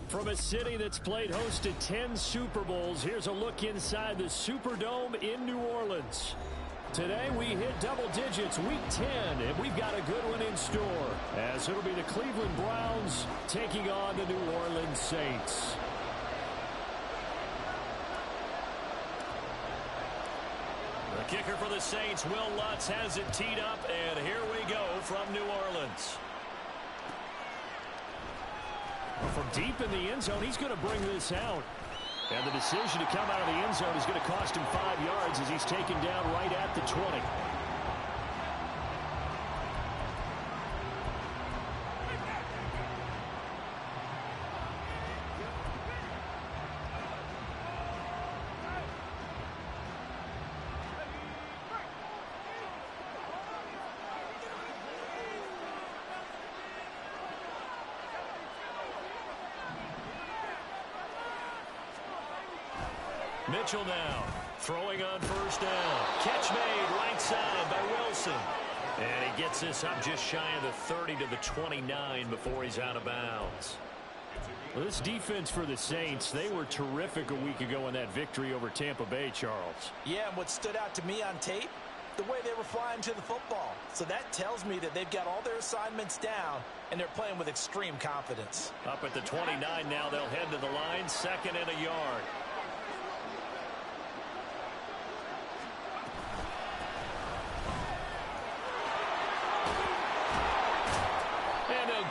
From a city that's played host to 10 Super Bowls, here's a look inside the Superdome in New Orleans. Today we hit double digits, week 10, and we've got a good one in store, as it'll be the Cleveland Browns taking on the New Orleans Saints. The kicker for the Saints, Will Lutz, has it teed up, and here we go from New Orleans. From deep in the end zone, he's going to bring this out. And the decision to come out of the end zone is going to cost him 5 yards as he's taken down right at the 20. Mitchell now, throwing on first down. Catch made right side by Wilson. And he gets this up just shy of the 30 to the 29 before he's out of bounds. Well, this defense for the Saints, they were terrific a week ago in that victory over Tampa Bay, Charles. Yeah, and what stood out to me on tape, the way they were flying to the football. So that tells me that they've got all their assignments down, and they're playing with extreme confidence. Up at the 29 now, they'll head to the line, 2nd and a yard.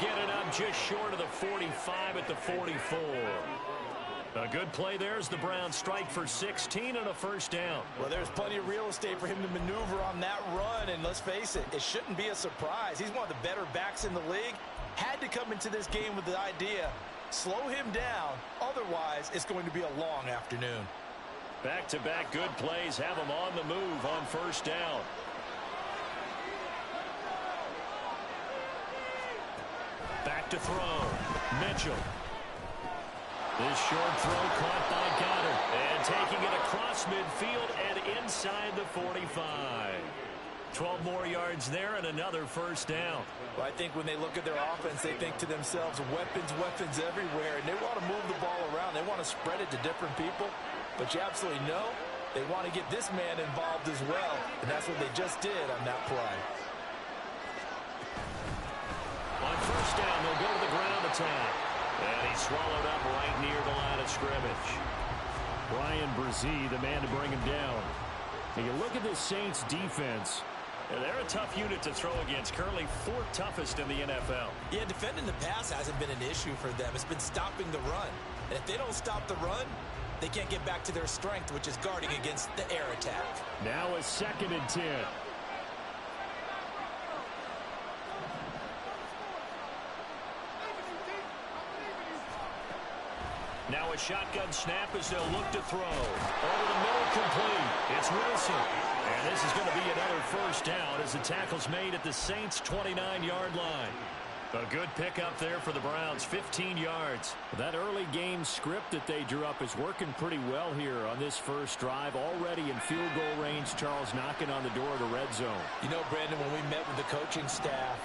Get it up just short of the 45 at the 44. A good play there as the Browns strike for 16 and a first down. Well, there's plenty of real estate for him to maneuver on that run, and let's face it, it shouldn't be a surprise. He's one of the better backs in the league. Had to come into this game with the idea, slow him down, otherwise it's going to be a long afternoon. Back-to-back good plays have him on the move on first down. Back to throw. Mitchell. This short throw caught by Goddard. And taking it across midfield and inside the 45. 12 more yards there and another first down. Well, I think when they look at their offense, they think to themselves, weapons everywhere. And they want to move the ball around. They want to spread it to different people. But you absolutely know they want to get this man involved as well. And that's what they just did on that play. On first down, they'll go to the ground attack. And he's swallowed up right near the line of scrimmage. Brian Brzee, the man to bring him down. And you look at this Saints defense. They're a tough unit to throw against. Currently 4th toughest in the NFL. Yeah, defending the pass hasn't been an issue for them. It's been stopping the run. And if they don't stop the run, they can't get back to their strength, which is guarding against the air attack. Now a 2nd and 10. Now a shotgun snap as they'll look to throw. Over the middle, complete. It's Wilson. And this is going to be another first down as the tackle's made at the Saints' 29-yard line. A good pickup there for the Browns, 15 yards. That early game script that they drew up is working pretty well here on this first drive. Already in field goal range, Charles knocking on the door of the red zone. You know, Brandon, when we met with the coaching staff,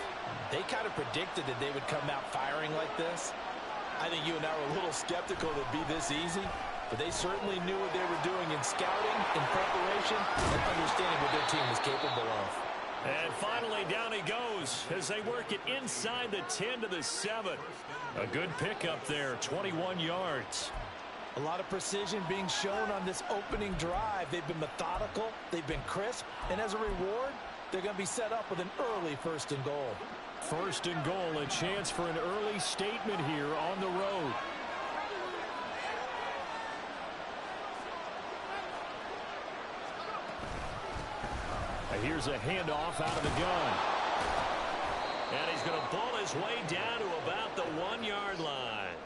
they kind of predicted that they would come out firing like this. I think you and I were a little skeptical that it'd be this easy, but they certainly knew what they were doing in scouting, in preparation, and understanding what their team was capable of. And finally, down he goes as they work it inside the 10 to the 7. A good pickup there, 21 yards. A lot of precision being shown on this opening drive. They've been methodical, they've been crisp, and as a reward, they're going to be set up with an early 1st and goal. 1st and goal, a chance for an early statement here on the road. Here's a handoff out of the gun. And he's going to pull his way down to about the 1-yard line.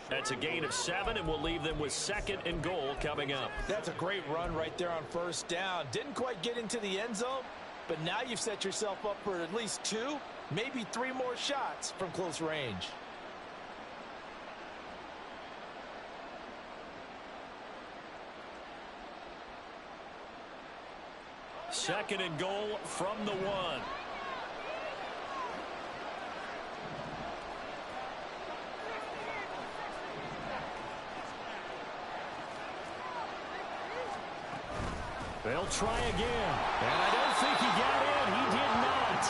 That's a gain of 7, and we'll leave them with 2nd and goal coming up. That's a great run right there on first down. Didn't quite get into the end zone, but now you've set yourself up for at least 2, maybe 3 more shots from close range. Second and goal from the 1. They'll try again. And I don't think he got in. He did not.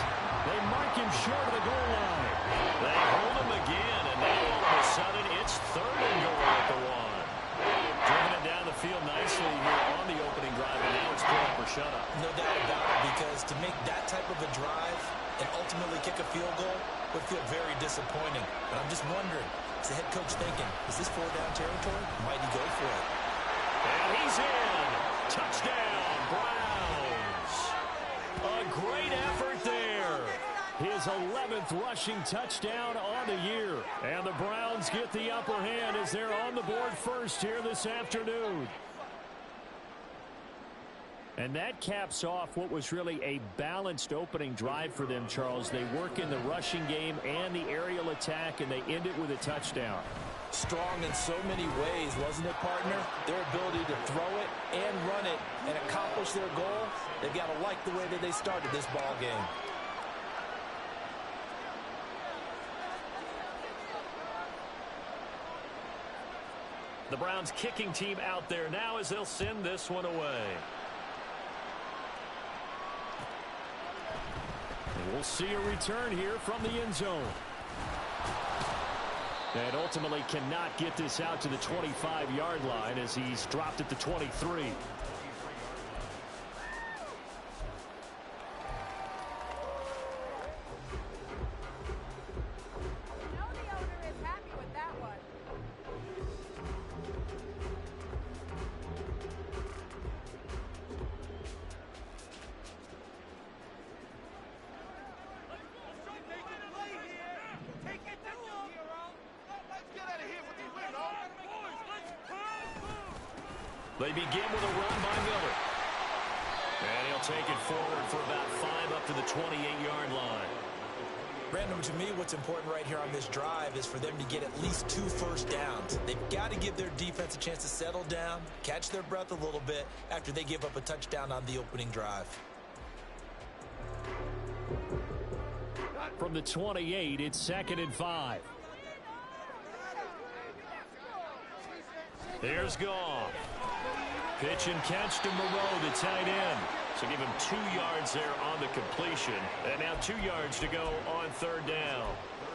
They mark him short of the goal line. They hold him again, and now all of a sudden it's third and goal at the one. Driven it down the field nicely here on the opening drive, and now it's pull up or shut up. No doubt about it, because to make that type of a drive and ultimately kick a field goal would feel very disappointing. But I'm just wondering, is the head coach thinking, is this 4-down territory? Might he go for it? And he's in. Touchdown, Browns. A great effort there. His 11th rushing touchdown on the year. And the Browns get the upper hand as they're on the board first here this afternoon. And that caps off what was really a balanced opening drive for them, Charles. They work in the rushing game and the aerial attack, and they end it with a touchdown. Strong in so many ways, wasn't it, partner? Their ability to throw it and run it and accomplish their goal, they've got to like the way that they started this ball game. The Browns kicking team out there now as they'll send this one away. And we'll see a return here from the end zone. And ultimately cannot get this out to the 25-yard line as he's dropped at the 23. They begin with a run by Miller. And he'll take it forward for about 5 up to the 28-yard line. Brandon, to me, what's important right here on this drive is for them to get at least 2 first downs. They've got to give their defense a chance to settle down, catch their breath a little bit after they give up a touchdown on the opening drive. From the 28, it's 2nd and 5. There's Goff. Pitch and catch to Moreau, the tight end. So give him 2 yards there on the completion. And now 2 yards to go on 3rd down.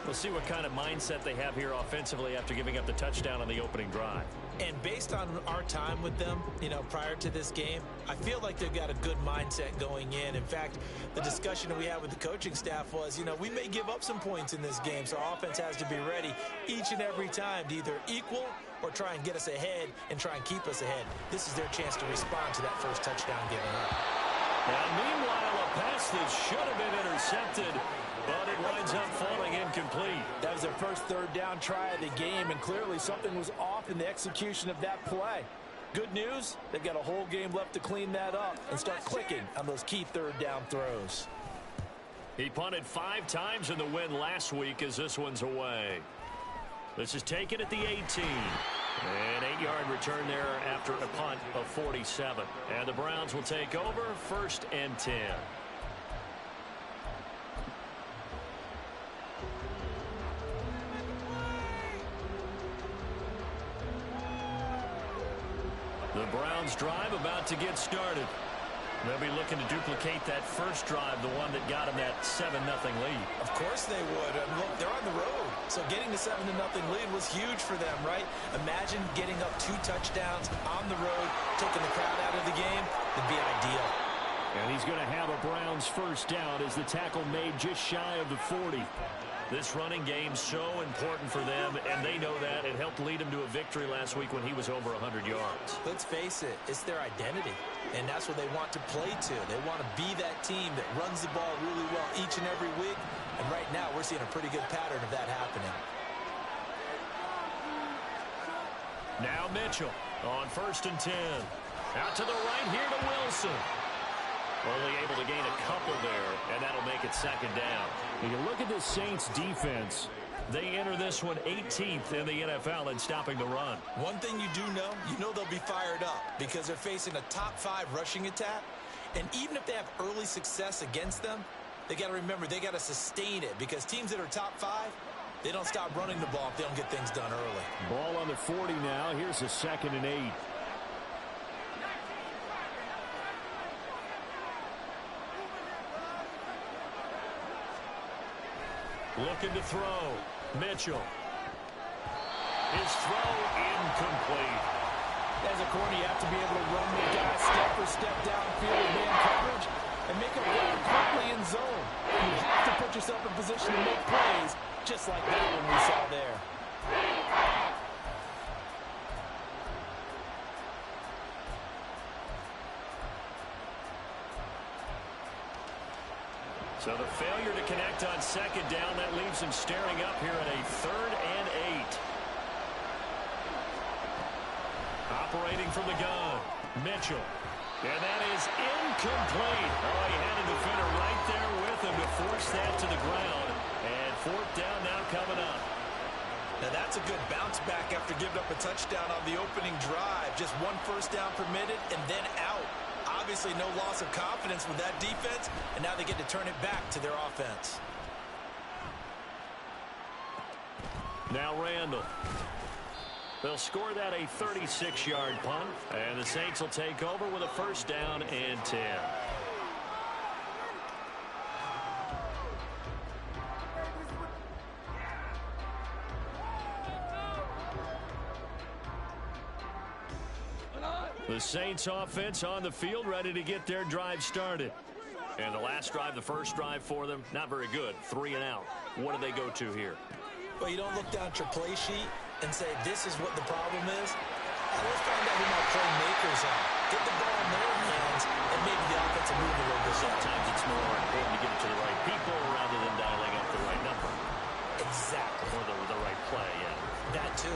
We'll see what kind of mindset they have here offensively after giving up the touchdown on the opening drive. And based on our time with them, prior to this game, I feel like they've got a good mindset going in. In fact, the discussion that we had with the coaching staff was, we may give up some points in this game, so our offense has to be ready each and every time to either equal or try and get us ahead and try and keep us ahead. This is their chance to respond to that first touchdown given up. Now, meanwhile, a pass that should have been intercepted, but it winds up falling incomplete. That was their first 3rd down try of the game, and clearly something was off in the execution of that play. Good news, they've got a whole game left to clean that up and start clicking on those key 3rd down throws. He punted 5 times in the win last week as this one's away. This is taken at the 18. An 8-yard return there after a punt of 47. And the Browns will take over 1st and 10. The Browns drive about to get started. They'll be looking to duplicate that first drive, the one that got them that 7-0 lead. Of course they would. And look, they're on the road. So getting the 7-0 lead was huge for them, right? Imagine getting up 2 touchdowns on the road, taking the crowd out of the game. It'd be ideal. And he's going to have a Browns first down as the tackle made just shy of the 40. This running game so important for them, and they know that. It helped lead him to a victory last week when he was over 100 yards. Let's face it, it's their identity, and that's what they want to play to. They want to be that team that runs the ball really well each and every week, and right now we're seeing a pretty good pattern of that happening. Now Mitchell on 1st and 10. Out to the right here to Wilson. Only able to gain a couple there, and that'll make it 2nd down. When you look at the Saints defense, they enter this one 18th in the NFL in stopping the run. One thing you do know, they'll be fired up because they're facing a top 5 rushing attack. And even if they have early success against them, they got to remember they got to sustain it because teams that are top 5, they don't stop running the ball if they don't get things done early. Ball on the 40 now. Here's a 2nd and 8. Looking to throw. Mitchell. His throw incomplete. As a corner, you have to be able to run with guys step for step downfield with man coverage and make a run quickly in zone. You have to put yourself in position to make plays, just like that one we saw there. So the failure to connect on second down, that leaves him staring up here at a 3rd and 8. Operating from the gun, Mitchell. And that is incomplete. Oh, he had a defender right there with him to force that to the ground. And 4th down now coming up. Now that's a good bounce back after giving up a touchdown on the opening drive. Just 1 first down permitted and then out. Obviously no loss of confidence with that defense, and now they get to turn it back to their offense. Now Randall. They'll score that a 36-yard punt, and the Saints will take over with a 1st down and 10. The Saints offense on the field, ready to get their drive started. And the last drive, the first drive for them, not very good. 3 and out. What do they go to here? Well, you don't look down at your play sheet and say, this is what the problem is. Let's find out who my playmakers are. Get the ball in their hands, and maybe the offense will move a little bit. Sometimes it's more important to get it to the right people rather than dialing up the right number. Exactly. Or the right play, yeah. That too.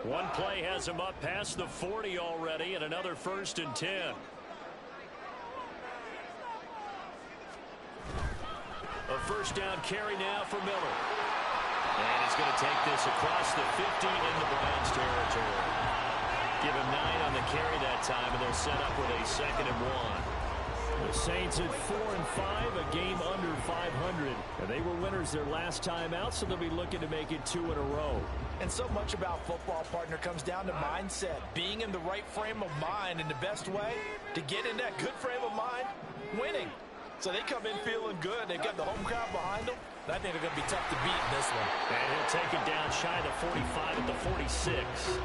One play has him up past the 40 already, and another 1st and 10. A 1st down carry now for Miller. And he's going to take this across the 50 in the Browns territory. Give him 9 on the carry that time, and they'll set up with a 2nd and 1. The Saints at 4-5, a game under 500. And they were winners their last time out, so they'll be looking to make it 2 in a row. And so much about football, partner, comes down to mindset. Being in the right frame of mind, and the best way to get in that good frame of mind, winning. So they come in feeling good. They've got the home crowd behind them. I think they're going to be tough to beat in this one. And he'll take it down shy of the 45 at the 46.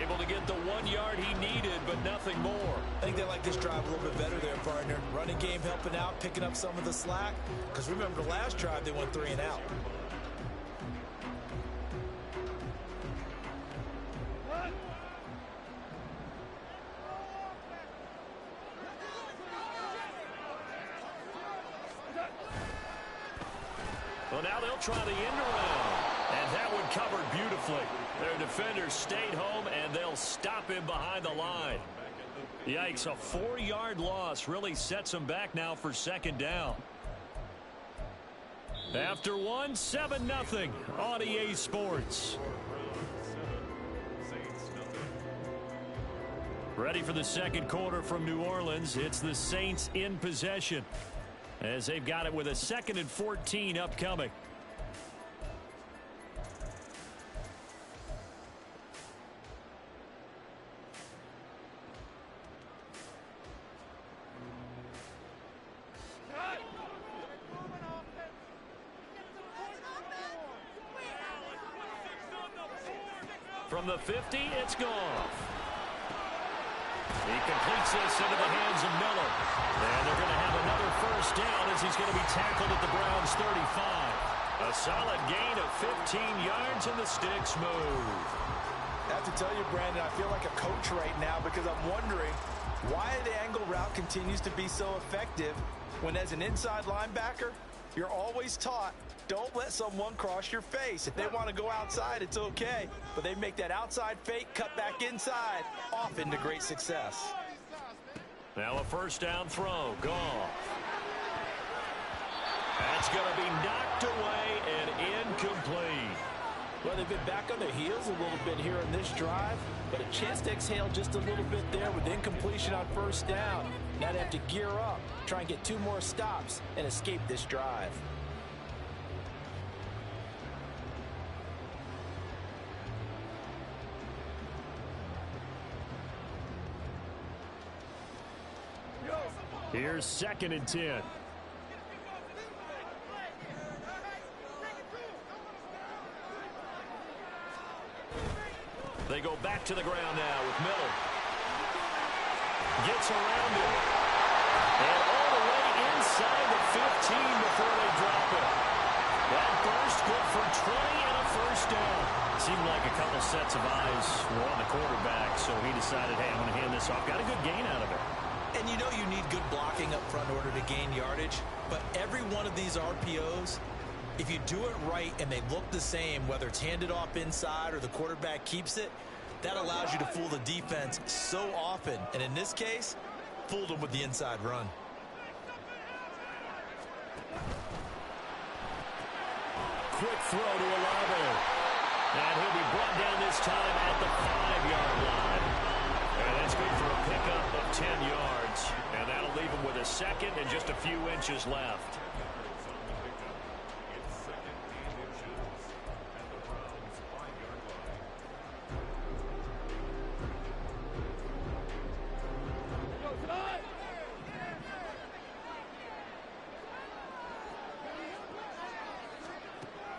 Able to get the 1 yard he needed, but nothing more. I think they like this drive a little bit better there, partner. Running game helping out, picking up some of the slack. Because remember, the last drive, they went 3 and out. Well, now they'll try the end around. And that one covered beautifully. Their defenders stayed home, and they'll stop him behind the line. Yikes, a 4-yard loss really sets them back now for 2nd down. After 1, 7-0 on EA Sports. Ready for the 2nd quarter from New Orleans. It's the Saints in possession, as they've got it with a 2nd and 14 upcoming. From the 50, it's Goff. He completes this into the hands of Miller. And they're going to have another 1st down as he's going to be tackled at the Browns 35. A solid gain of 15 yards, and the sticks move. I have to tell you, Brandon, I feel like a coach right now because I'm wondering why the angle route continues to be so effective when, as an inside linebacker, you're always taught, don't let someone cross your face. If they want to go outside, it's okay. But they make that outside fake, cut back inside, off into great success. Now a 1st down throw. Goff. That's going to be knocked away and incomplete. Well, they've been back on their heels a little bit here in this drive, but a chance to exhale just a little bit there with incompletion on 1st down. Now they have to gear up, try and get 2 more stops, and escape this drive. Here's 2nd and 10. They go back to the ground now with Miller. Gets around him. And all the way inside the 15 before they drop it. That burst good for 20 and a first down. It seemed like a couple sets of eyes were on the quarterback, so he decided, hey, I'm going to hand this off. Got a good gain out of it. And you know you need good blocking up front in order to gain yardage. But every one of these RPOs, if you do it right and they look the same, whether it's handed off inside or the quarterback keeps it, that allows you to fool the defense so often. And in this case, fooled them with the inside run. Quick throw to Olave. And he'll be brought down this time at the 5-yard line. And that's good for a pickup of 10 yards. And that'll leave him with a second and just a few inches left.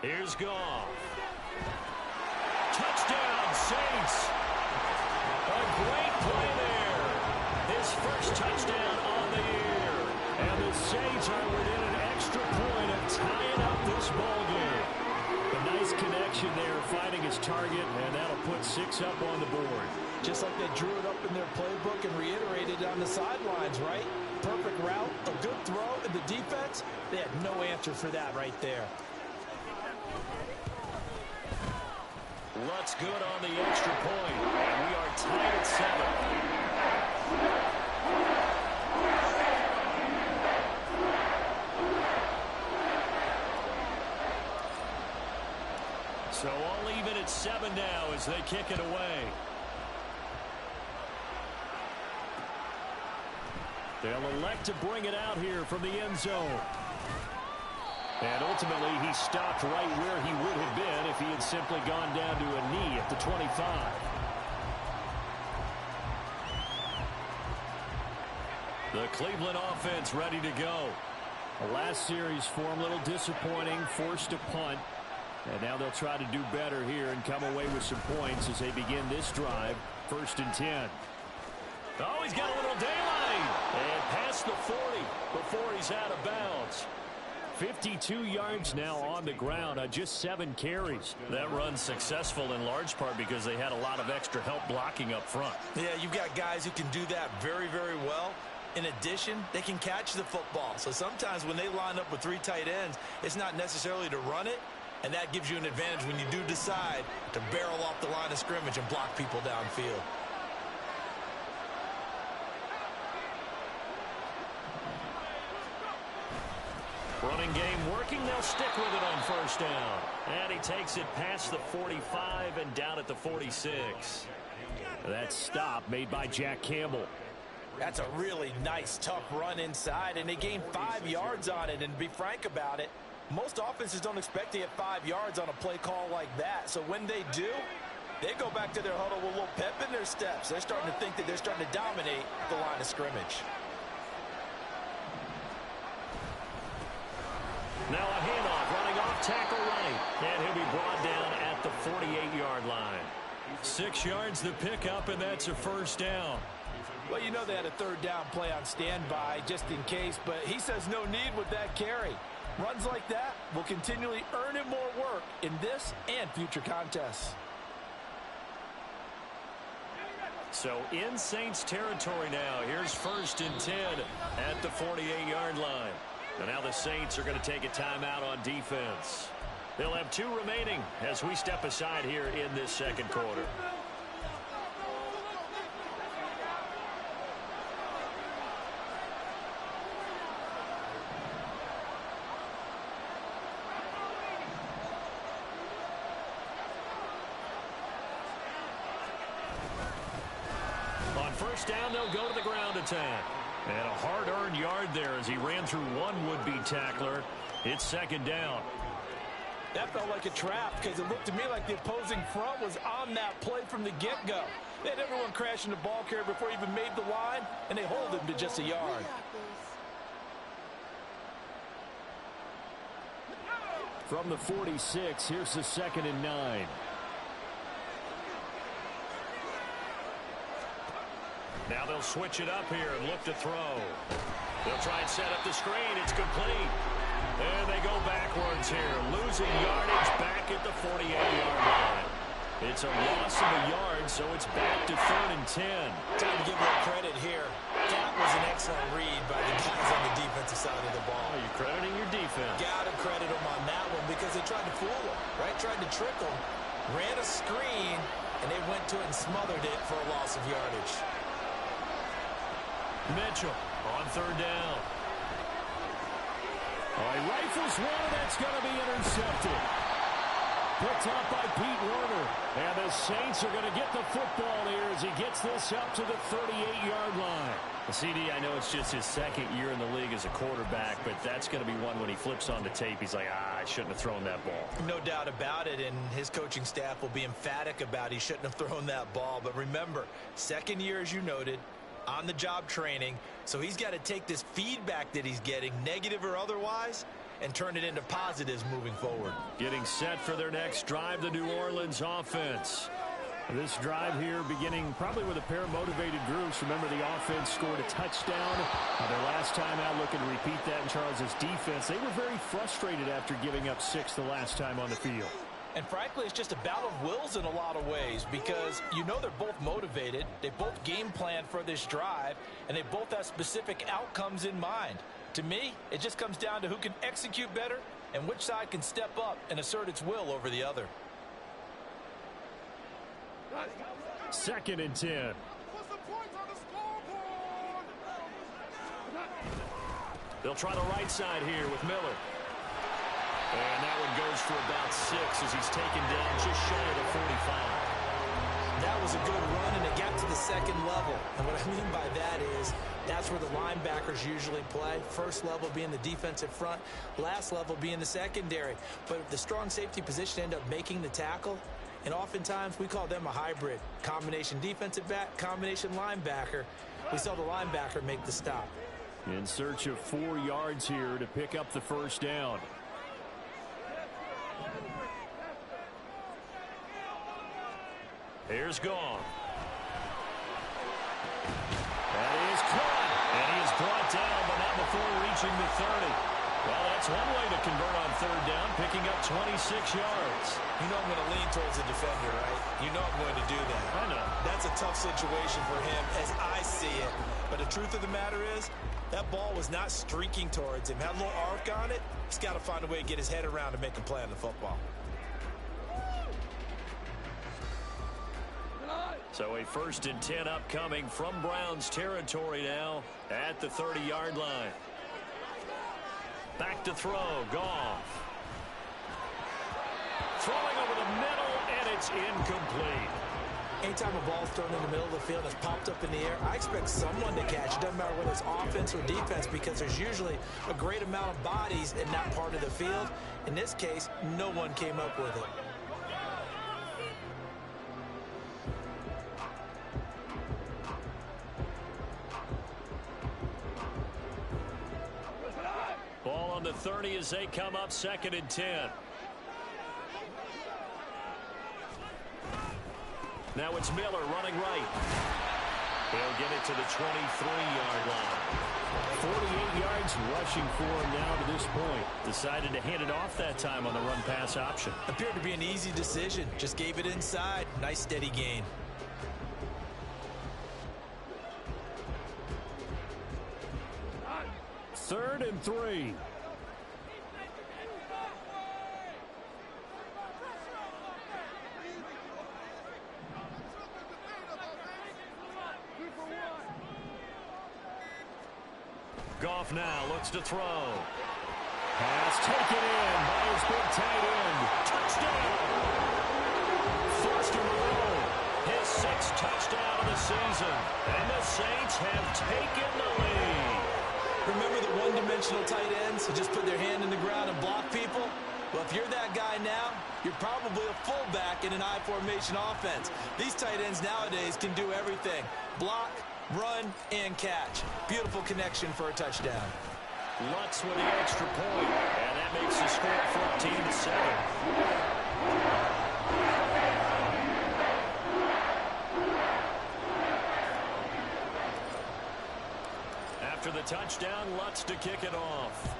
Here's Goff. Touchdown, Saints. A great play there. His first touchdown on the year. And the Saints are within an extra point of tying up this ball game. A nice connection there, finding his target, and that'll put 6 up on the board. Just like they drew it up in their playbook and reiterated on the sidelines, right? Perfect route, a good throw, and the defense, they had no answer for that right there. Lutz good on the extra point, and we are tied at 7. So all even at 7 now as they kick it away. They'll elect to bring it out here from the end zone. And ultimately, he stopped right where he would have been if he had simply gone down to a knee at the 25. The Cleveland offense ready to go. The last series for him, a little disappointing, forced a punt. And now they'll try to do better here and come away with some points as they begin this drive. 1st and 10. Oh, he's got a little daylight. And past the 40 before he's out of bounds. 52 yards now on the ground on just 7 carries. That run's successful in large part because they had a lot of extra help blocking up front. Yeah, you've got guys who can do that very, very well. In addition, they can catch the football. So sometimes when they line up with 3 tight ends, it's not necessarily to run it, and that gives you an advantage when you do decide to barrel off the line of scrimmage and block people downfield. Running game working. They'll stick with it on 1st down. And he takes it past the 45 and down at the 46. That stop made by Jack Campbell. That's a really nice, tough run inside, and they gained 5 yards on it. And to be frank about it, most offenses don't expect to get 5 yards on a play call like that. So when they do, they go back to their huddle with a little pep in their steps. They're starting to think that they're starting to dominate the line of scrimmage. Now a handoff, running off tackle right. And he'll be brought down at the 48-yard line. 6 yards the pickup, and that's a 1st down. Well, you know they had a 3rd down play on standby just in case, but he says no need with that carry. Runs like that will continually earn him more work in this and future contests. So in Saints territory now. Here's 1st and 10 at the 48-yard line. And now the Saints are going to take a timeout on defense. They'll have 2 remaining as we step aside here in this 2nd quarter. On 1st down, they'll go to the ground attack. And a hard-earned yard there as he ran through one would-be tackler. It's 2nd down. That felt like a trap because it looked to me like the opposing front was on that play from the get-go. They had everyone crashing the ball carrier before he even made the line, and they hold him to just a yard. From the 46, here's the 2nd and 9. Now they'll switch it up here and look to throw. They'll try and set up the screen. It's complete. And they go backwards here, losing yardage back at the 48-yard line. It's a loss of a yard, so it's back to 3rd and 10. Time to give them credit here. That was an excellent read by the guys on the defensive side of the ball. Oh, you're crediting your defense. Got to credit them on that one because they tried to fool them, right? Tried to trick them, ran a screen, and they went to it and smothered it for a loss of yardage. Mitchell on 3rd down. All right, rifles one, and that's going to be intercepted. Picked up by Pete Werner. And the Saints are going to get the football here as he gets this up to the 38-yard line. The CD, I know it's just his 2nd year in the league as a quarterback, but that's going to be one when he flips on the tape. He's like, I shouldn't have thrown that ball. No doubt about it, and his coaching staff will be emphatic about he shouldn't have thrown that ball. But remember, 2nd year, as you noted, on-the-job training, so he's got to take this feedback that he's getting, negative or otherwise, and turn it into positives moving forward. Getting set for their next drive, the New Orleans offense. This drive here beginning probably with a pair of motivated groups. Remember, the offense scored a touchdown. Their last time out, looking to repeat that in Charles' defense. They were very frustrated after giving up 6 the last time on the field. And frankly, it's just a battle of wills in a lot of ways because you know they're both motivated. They both game plan for this drive, and they both have specific outcomes in mind. To me, it just comes down to who can execute better and which side can step up and assert its will over the other. 2nd and 10. They'll try the right side here with Miller. And that one goes for about 6 as he's taken down just shy of the 45. That was a good run, and it got to the 2nd level. And what I mean by that is that's where the linebackers usually play. First level being the defensive front, last level being the secondary. But the strong safety position ended up making the tackle, and oftentimes we call them a hybrid. Combination defensive back, combination linebacker. We saw the linebacker make the stop. In search of 4 yards here to pick up the 1st down. Here's Gone. That is caught. And he is brought down, but not before reaching the 30. Well, that's one way to convert on 3rd down, picking up 26 yards. You know I'm going to lean towards the defender, right? You know I'm going to do that. I know. That's a tough situation for him as I see it. But the truth of the matter is, that ball was not streaking towards him. Had a little arc on it. He's got to find a way to get his head around and make a play on the football. So a 1st and 10 upcoming from Browns territory now at the 30-yard line. Back to throw, Goff. Throwing over the middle, and it's incomplete. Anytime a ball's thrown in the middle of the field and it's popped up in the air, I expect someone to catch. It doesn't matter whether it's offense or defense because there's usually a great amount of bodies in that part of the field. In this case, no one came up with it. Ball on the 30 as they come up 2nd and 10. Now it's Miller running right. He'll get it to the 23-yard line. 48 yards rushing for him now to this point. Decided to hand it off that time on the run-pass option. Appeared to be an easy decision. Just gave it inside. Nice steady gain. Third and 3. Goff now looks to throw. Pass taken in by his big tight end. Touchdown! First in a row. His 6th touchdown of the season. And the Saints have taken the lead. Remember the one-dimensional tight ends who just put their hand in the ground and block people? Well, if you're that guy now, you're probably a fullback in an I-formation offense. These tight ends nowadays can do everything. Block, run, and catch. Beautiful connection for a touchdown. Lutz with the extra point, and that makes the score 14-7. After the touchdown, Lutz to kick it off.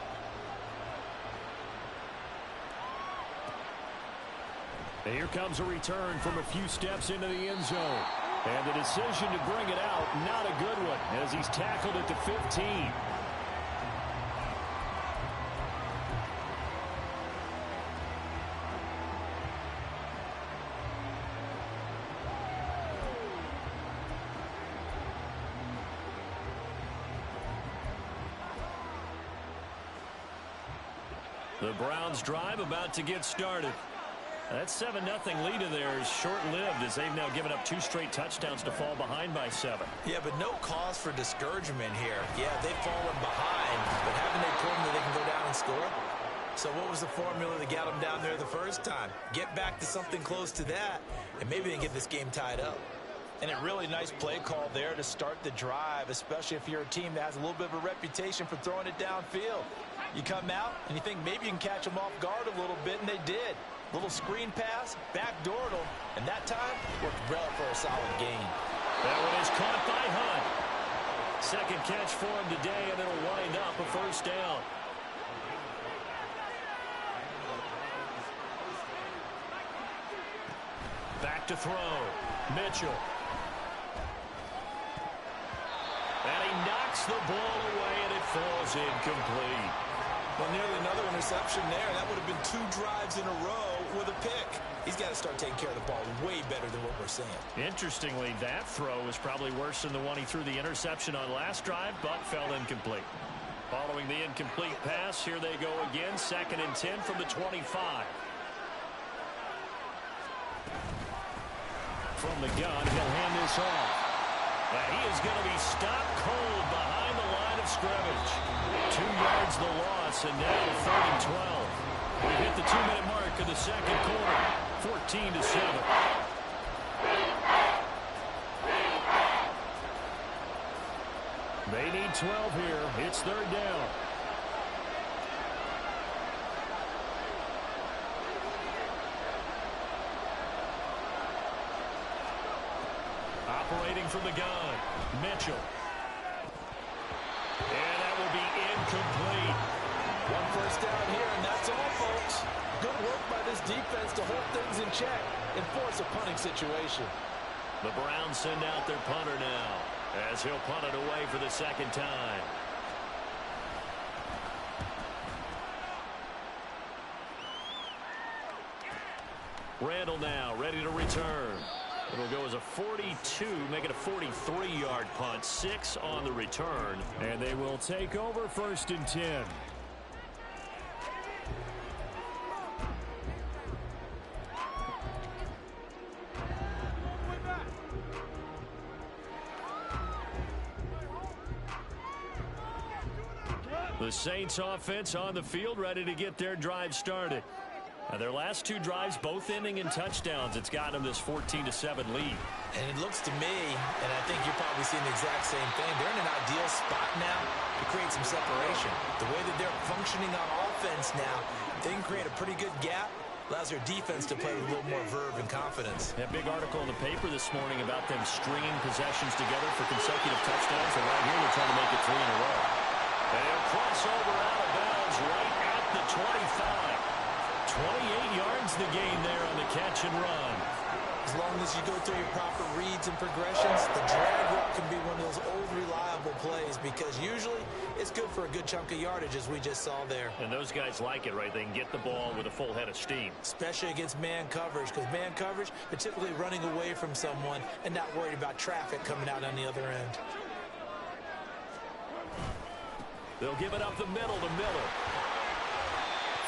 Here comes a return from a few steps into the end zone. And the decision to bring it out, not a good one, as he's tackled at the 15. The Browns drive about to get started. That 7-0 lead of theirs is short-lived as they've now given up 2 straight touchdowns to fall behind by 7. Yeah, but no cause for discouragement here. Yeah, they've fallen behind, but haven't they proven that they can go down and score? So what was the formula that got them down there the first time? Get back to something close to that, and maybe they can get this game tied up. And a really nice play call there to start the drive, especially if you're a team that has a little bit of a reputation for throwing it downfield. You come out, and you think maybe you can catch them off guard a little bit, and they did. Little screen pass, backdoored them, and that time worked well for a solid gain. That one is caught by Hunt. Second catch for him today, and it'll wind up a first down. Back to throw. Mitchell. And he knocks the ball away, and it falls incomplete. Well, nearly another interception there. That would have been 2 drives in a row with a pick. He's got to start taking care of the ball way better than what we're seeing. Interestingly, that throw was probably worse than the one he threw the interception on last drive, but fell incomplete. Following the incomplete pass, here they go again. 2nd and 10 from the 25. From the gun, he'll hand this off. And he is going to be stopped cold behind the line of scrimmage. 2 yards the loss, and now 3rd and 12. We hit the 2-minute mark of the second quarter. 14-7. They need 12 here. It's 3rd down. Operating from the gun, Mitchell. And that will be incomplete. 1 first down here, and that's all, folks. Good work by this defense to hold things in check and force a punting situation. The Browns send out their punter now, as he'll punt it away for the 2nd time. Randall now ready to return. It'll go as a 42, make it a 43-yard punt. 6 on the return, and they will take over 1st and 10. The Saints offense on the field, ready to get their drive started. Their last 2 drives, both ending in touchdowns. It's got them this 14-7 lead. And it looks to me, and I think you're probably seeing the exact same thing, they're in an ideal spot now to create some separation. The way that they're functioning on offense now, they can create a pretty good gap. Allows their defense to play with a little more verve and confidence. That big article in the paper this morning about them stringing possessions together for consecutive touchdowns. And right here, they're trying to make it 3 in a row. They'll cross over out of bounds right at the 25. 28 yards the gain there on the catch and run. As long as you go through your proper reads and progressions, the drag route can be one of those old reliable plays because usually it's good for a good chunk of yardage as we just saw there. And those guys like it, right? They can get the ball with a full head of steam. Especially against man coverage, because man coverage, they're typically running away from someone and not worried about traffic coming out on the other end. They'll give it up the middle to Miller.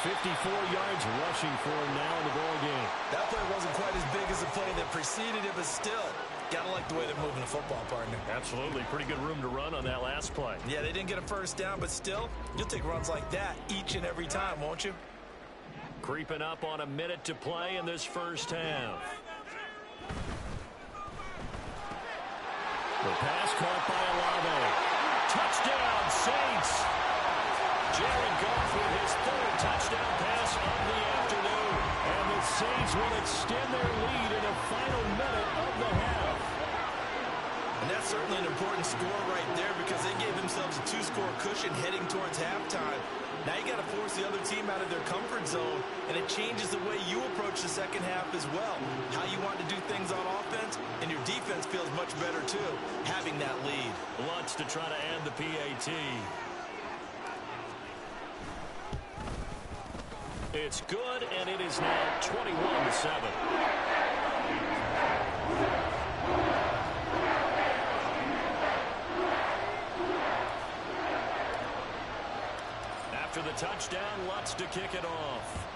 54 yards rushing for him now in the ball game. That play wasn't quite as big as the play that preceded it, but still, gotta like the way they're moving the football, partner. Absolutely. Pretty good room to run on that last play. Yeah, they didn't get a first down, but still, you'll take runs like that each and every time, won't you? Creeping up on a minute to play in this first half. The pass caught by Olave. Touchdown, Saints. Jared Goff with his third touchdown pass of the afternoon. And the Saints will extend their lead in the final minute of the half. And that's certainly an important score right there because they gave themselves a 2-score cushion heading towards halftime. Now you got to force the other team out of their comfort zone, and it changes the way you approach the second half as well. How you want to do things on offense, and your defense feels much better too, having that lead. Wants to try to add the PAT. It's good, and it is now 21-7. After the touchdown, Lutz to kick it off.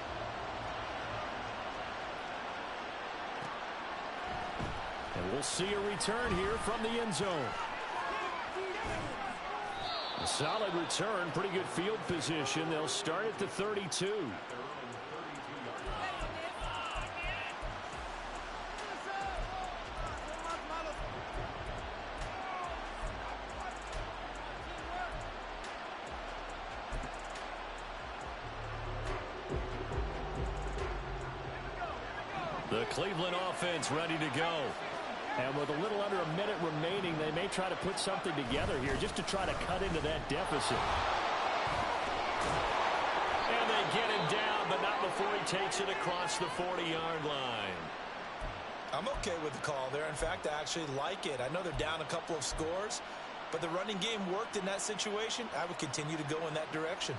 And we'll see a return here from the end zone. A solid return, pretty good field position. They'll start at the 32. The Cleveland offense ready to go. And with a little under a minute remaining, they may try to put something together here just to try to cut into that deficit. And they get him down, but not before he takes it across the 40-yard line. I'm okay with the call there. In fact, I actually like it. I know they're down a couple of scores, but the running game worked in that situation. I would continue to go in that direction.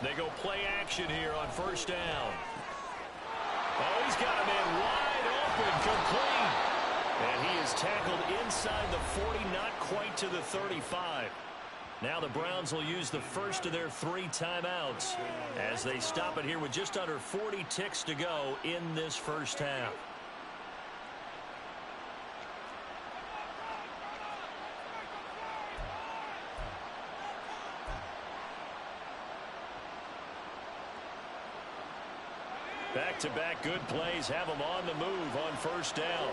They go play action here on first down. Oh, he's got him in wide open, complete. And he is tackled inside the 40, not quite to the 35. Now the Browns will use the first of their 3 timeouts as they stop it here with just under 40 ticks to go in this first half. Back-to-back good plays have them on the move on first down.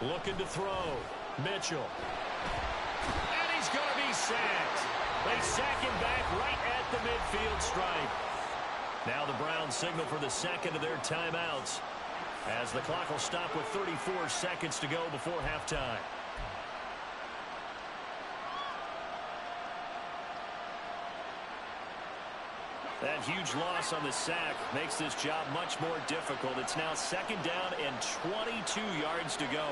Looking to throw. Mitchell. And he's going to be sacked. They sack him back right at the midfield stripe. Now the Browns signal for the second of their timeouts, as the clock will stop with 34 seconds to go before halftime. That huge loss on the sack makes this job much more difficult. It's now second down and 22 yards to go.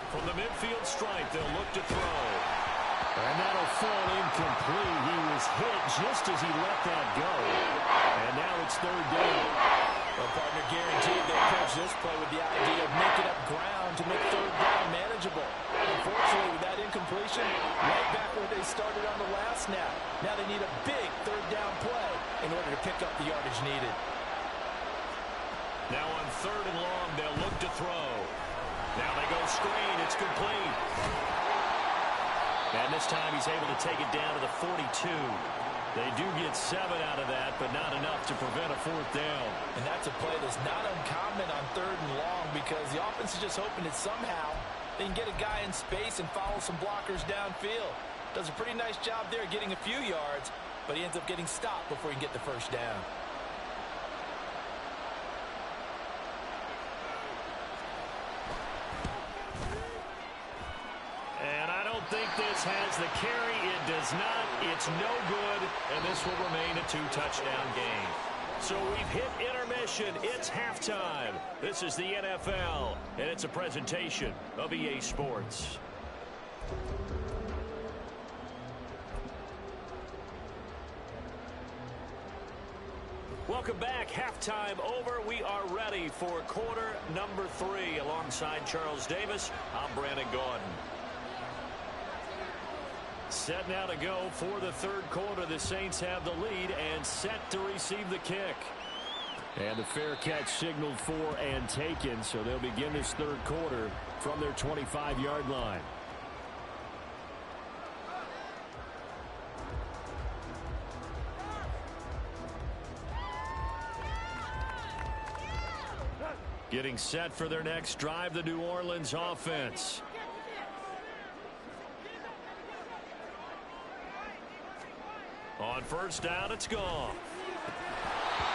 From the midfield stripe, they'll look to throw. And that'll fall incomplete. He was hit just as he let that go. And now it's third down. Well, partner, guaranteed they'll coach this play with the idea of making up ground to make third down manageable. Unfortunately, with that incompletion, right back where they started on the last snap. Now they need a big third down play in order to pick up the yardage needed. Now on third and long, they'll look to throw. Now they go screen. It's complete. And this time he's able to take it down to the 42. They do get 7 out of that, but not enough to prevent a fourth down. And that's a play that's not uncommon on third and long because the offense is just hoping that somehow they can get a guy in space and follow some blockers downfield. Does a pretty nice job there getting a few yards, but he ends up getting stopped before he can get the first down. I think this has the carry. It does not. It's no good, and this will remain a 2-touchdown game. So we've hit intermission. It's halftime. This is the NFL, and it's a presentation of EA Sports. Welcome back. Halftime over. We are ready for quarter number 3. Alongside Charles Davis, I'm Brandon Gaudin. Set now to go for the third quarter. The Saints have the lead and set to receive the kick. And the fair catch signaled for and taken, so they'll begin this third quarter from their 25-yard line. Getting set for their next drive, the New Orleans offense. On first down, it's gone.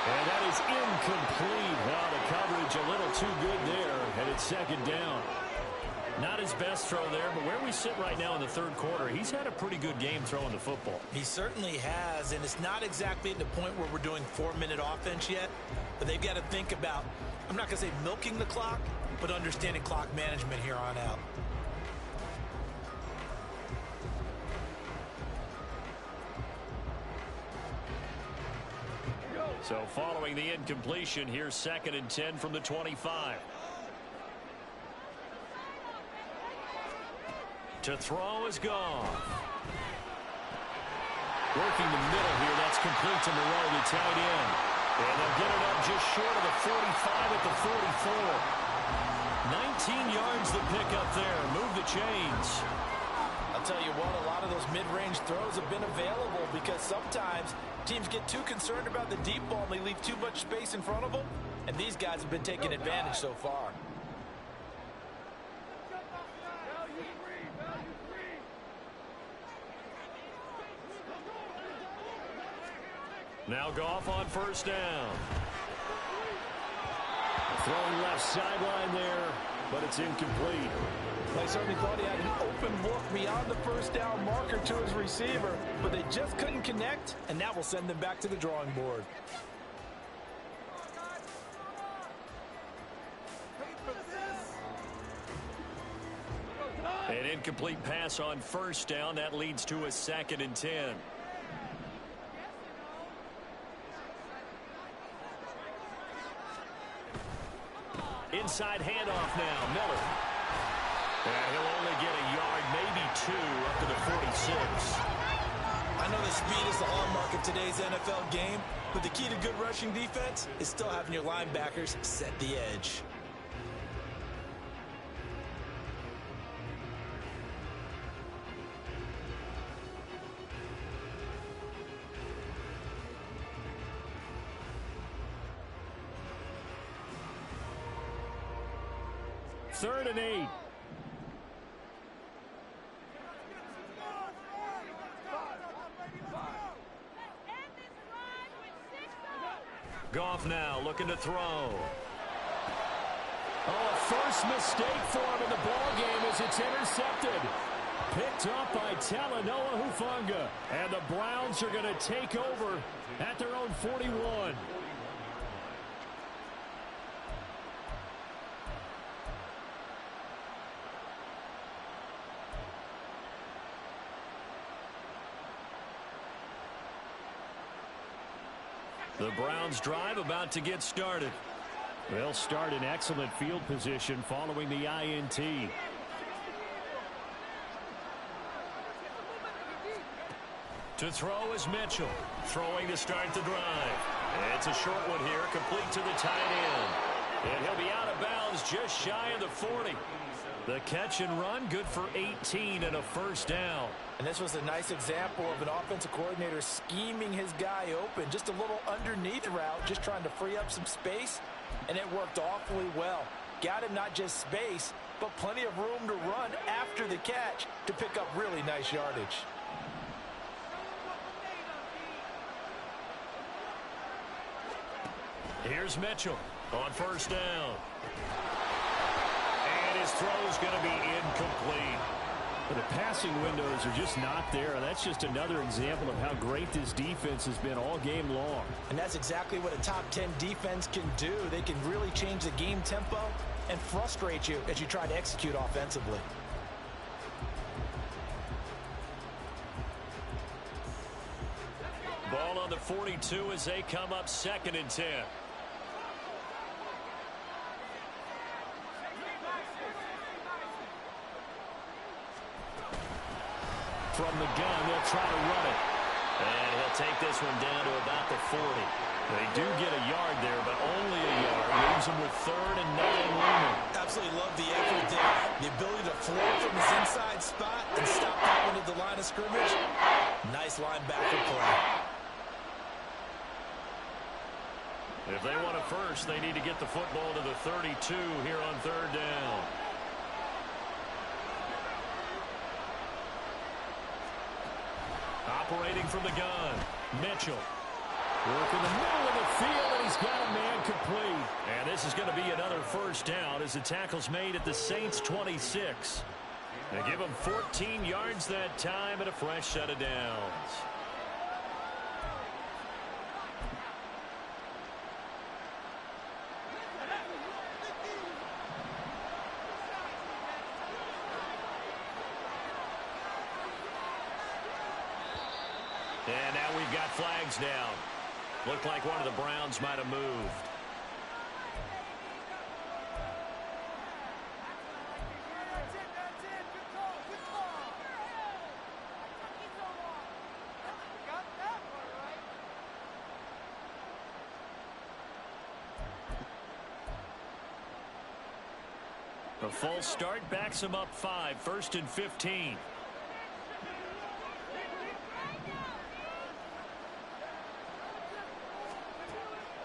And that is incomplete. Now the coverage a little too good there, and it's second down. Not his best throw there, but where we sit right now in the third quarter, he's had a pretty good game throwing the football. He certainly has, and it's not exactly at the point where we're doing 4-minute offense yet, but they've got to think about, I'm not going to say milking the clock, but understanding clock management here on out. So following the incompletion, here's 2nd and 10 from the 25. To throw is gone. Working the middle here, that's complete to Moreau, the tight end. And they'll get it up just short of the 45 at the 44. 19 yards the pick up there. Move the chains. I'll tell you what, a lot of those mid-range throws have been available because sometimes teams get too concerned about the deep ball and they leave too much space in front of them. And these guys have been taking advantage so far. Now Goff on first down. Throwing left sideline there, but it's incomplete. I certainly thought he had an open look beyond the first down marker to his receiver, but they just couldn't connect, and that will send them back to the drawing board. An incomplete pass on first down. That leads to a 2nd and 10. Inside handoff now, Miller. And he'll only get a yard, maybe 2, up to the 46. I know the speed is the hallmark of today's NFL game, but the key to good rushing defense is still having your linebackers set the edge. Third and 8. Goff now looking to throw. Oh, a first mistake for him in the ball game as it's intercepted. Picked up by Talanoa Hufanga. And the Browns are going to take over at their own 41. The Browns drive about to get started. They'll start in excellent field position following the INT. To throw is Mitchell. Throwing to start the drive. It's a short one here, complete to the tight end. And he'll be out of bounds just shy of the 40. The catch and run, good for 18 and a first down. And this was a nice example of an offensive coordinator scheming his guy open. Just a little underneath route, just trying to free up some space. And it worked awfully well. Got him not just space, but plenty of room to run after the catch to pick up really nice yardage. Here's Mitchell on first down. And his throw's going to be incomplete. But the passing windows are just not there. That's just another example of how great this defense has been all game long. And that's exactly what a top 10 defense can do. They can really change the game tempo and frustrate you as you try to execute offensively. Ball on the 42 as they come up 2nd and 10. From the gun, they'll try to run it. And he'll take this one down to about the 40. They do get a yard there, but only a yard. Leaves them with 3rd and 9 looming. Absolutely love the effort there. The ability to floor from his inside spot and stop that one at the line of scrimmage. Nice linebacker play. If they want a first, they need to get the football to the 32 here on 3rd down. Operating from the gun, Mitchell. Work in the middle of the field, and he's got a man complete. And this is going to be another first down as the tackle's made at the Saints' 26. They give them 14 yards that time and a fresh set of downs. And now we've got flags down. Looked like one of the Browns might have moved. A false start backs him up 5, 1st and 15.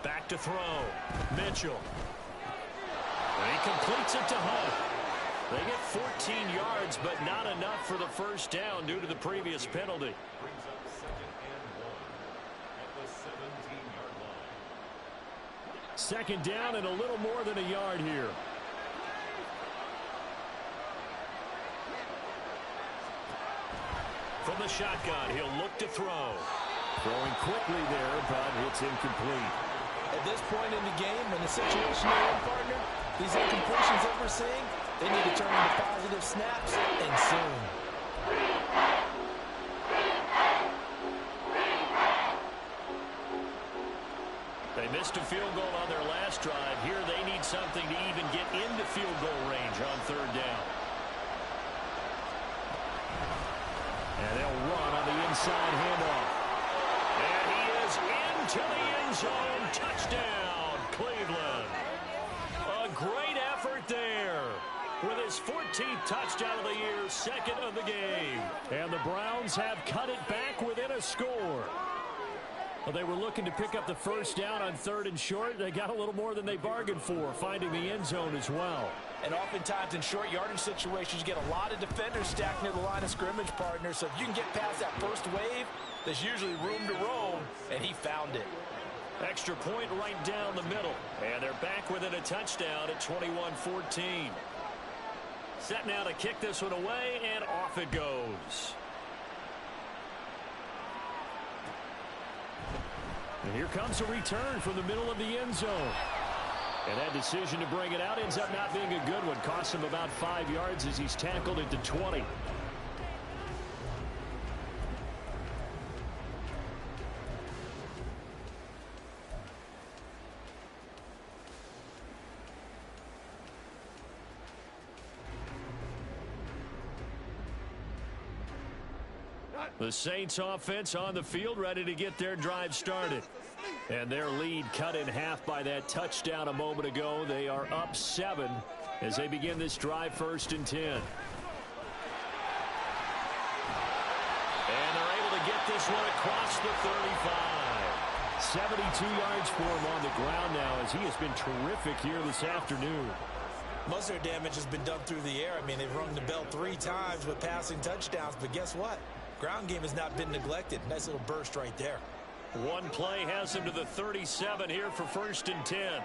Back to throw. Mitchell. And he completes it to Hunt. They get 14 yards, but not enough for the first down due to the previous penalty. Brings up 2nd and 1 at the 17-yard line. Second down and a little more than a yard here. From the shotgun, he'll look to throw. Throwing quickly there, but it's incomplete. At this point in the game, in the situation they're in, partner, these incompletions that we're seeing, they need to turn into positive snaps, and soon. They missed a field goal on their last drive. Here they need something to even get into field goal range on 3rd down. And they'll run on the inside handoff. And he is into the end zone. Touchdown, Cleveland. A great effort there. With his 14th touchdown of the year, 2nd of the game. And the Browns have cut it back within a score. Well, they were looking to pick up the first down on 3rd and short. They got a little more than they bargained for, finding the end zone as well. And oftentimes in short yardage situations, you get a lot of defenders stacked near the line of scrimmage, partner. So if you can get past that first wave, there's usually room to roam, and he found it. Extra point right down the middle. And they're back within a touchdown at 21-14. Set now to kick this one away, and off it goes. And here comes a return from the middle of the end zone. And that decision to bring it out ends up not being a good one. Costs him about 5 yards as he's tackled into 20. The Saints offense on the field, ready to get their drive started. And their lead cut in half by that touchdown a moment ago. They are up 7 as they begin this drive, 1st and 10. And they're able to get this one across the 35. 72 yards for him on the ground now as he has been terrific here this afternoon. Most of their damage has been done through the air. I mean, they've rung the bell 3 times with passing touchdowns, but guess what? Ground game has not been neglected. Nice little burst right there. One play has him to the 37 here for 1st and 10.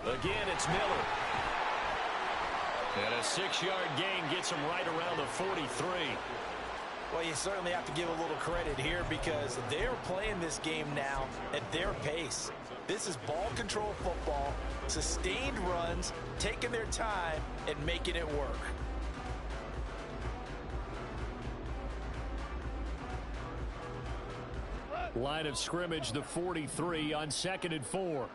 Again, it's Miller. And a 6-yard gain gets him right around the 43. Well, you certainly have to give a little credit here because they're playing this game now at their pace. This is ball control football, sustained runs, taking their time and making it work. Line of scrimmage, the 43 on 2nd and 4.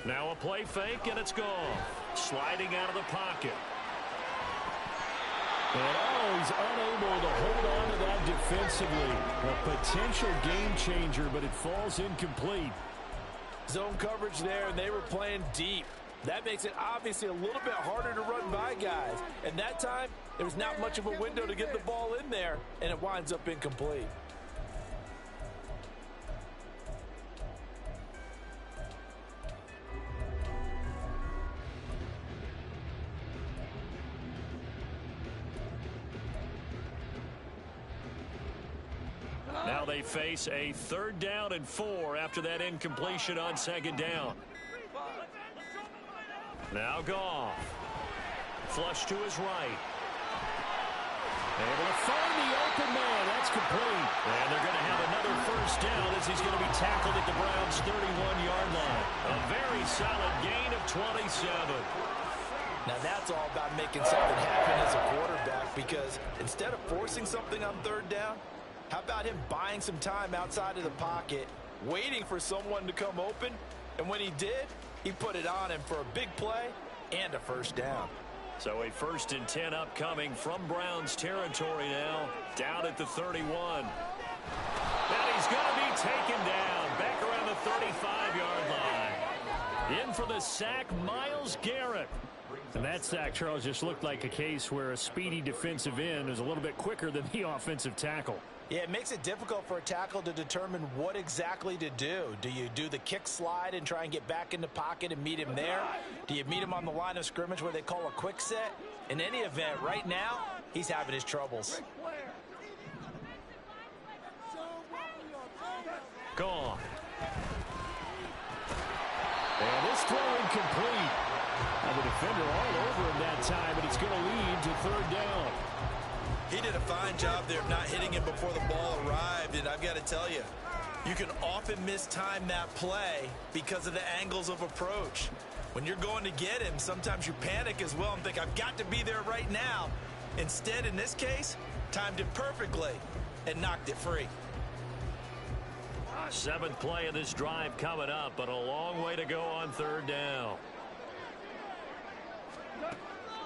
Now a play fake, and it's gone. Sliding out of the pocket. And oh, he's unable to hold on to that defensively. A potential game changer, but it falls incomplete. Zone coverage there, and they were playing deep. That makes it obviously a little bit harder to run by guys. And that time, there was not much of a window to get the ball in there, and it winds up incomplete. Now they face a 3rd down and 4 after that incompletion on 2nd down. Now Goff. Flush to his right. Able to find the open man. That's complete. And they're going to have another 1st down as he's going to be tackled at the Browns' 31-yard line. A very solid gain of 27. Now that's all about making something happen as a quarterback, because instead of forcing something on 3rd down, how about him buying some time outside of the pocket, waiting for someone to come open, and when he did, he put it on him for a big play and a 1st down. So a 1st and 10 upcoming from Browns territory now, down at the 31. And he's going to be taken down, back around the 35-yard line. In for the sack, Myles Garrett. And that sack, Charles, just looked like a case where a speedy defensive end is a little bit quicker than the offensive tackle. Yeah, it makes it difficult for a tackle to determine what exactly to do. Do you do the kick slide and try and get back in the pocket and meet him there? Do you meet him on the line of scrimmage where they call a quick set? In any event, right now, he's having his troubles. Gone. And this throw incomplete. Now the defender all over him that time, but it's going to lead to 3rd down. He did a fine job there of not hitting him before the ball arrived, and I've got to tell you, you can often mistime that play because of the angles of approach. When you're going to get him, sometimes you panic as well and think, I've got to be there right now. Instead, in this case, timed it perfectly and knocked it free. 7th play of this drive coming up, but a long way to go on 3rd down.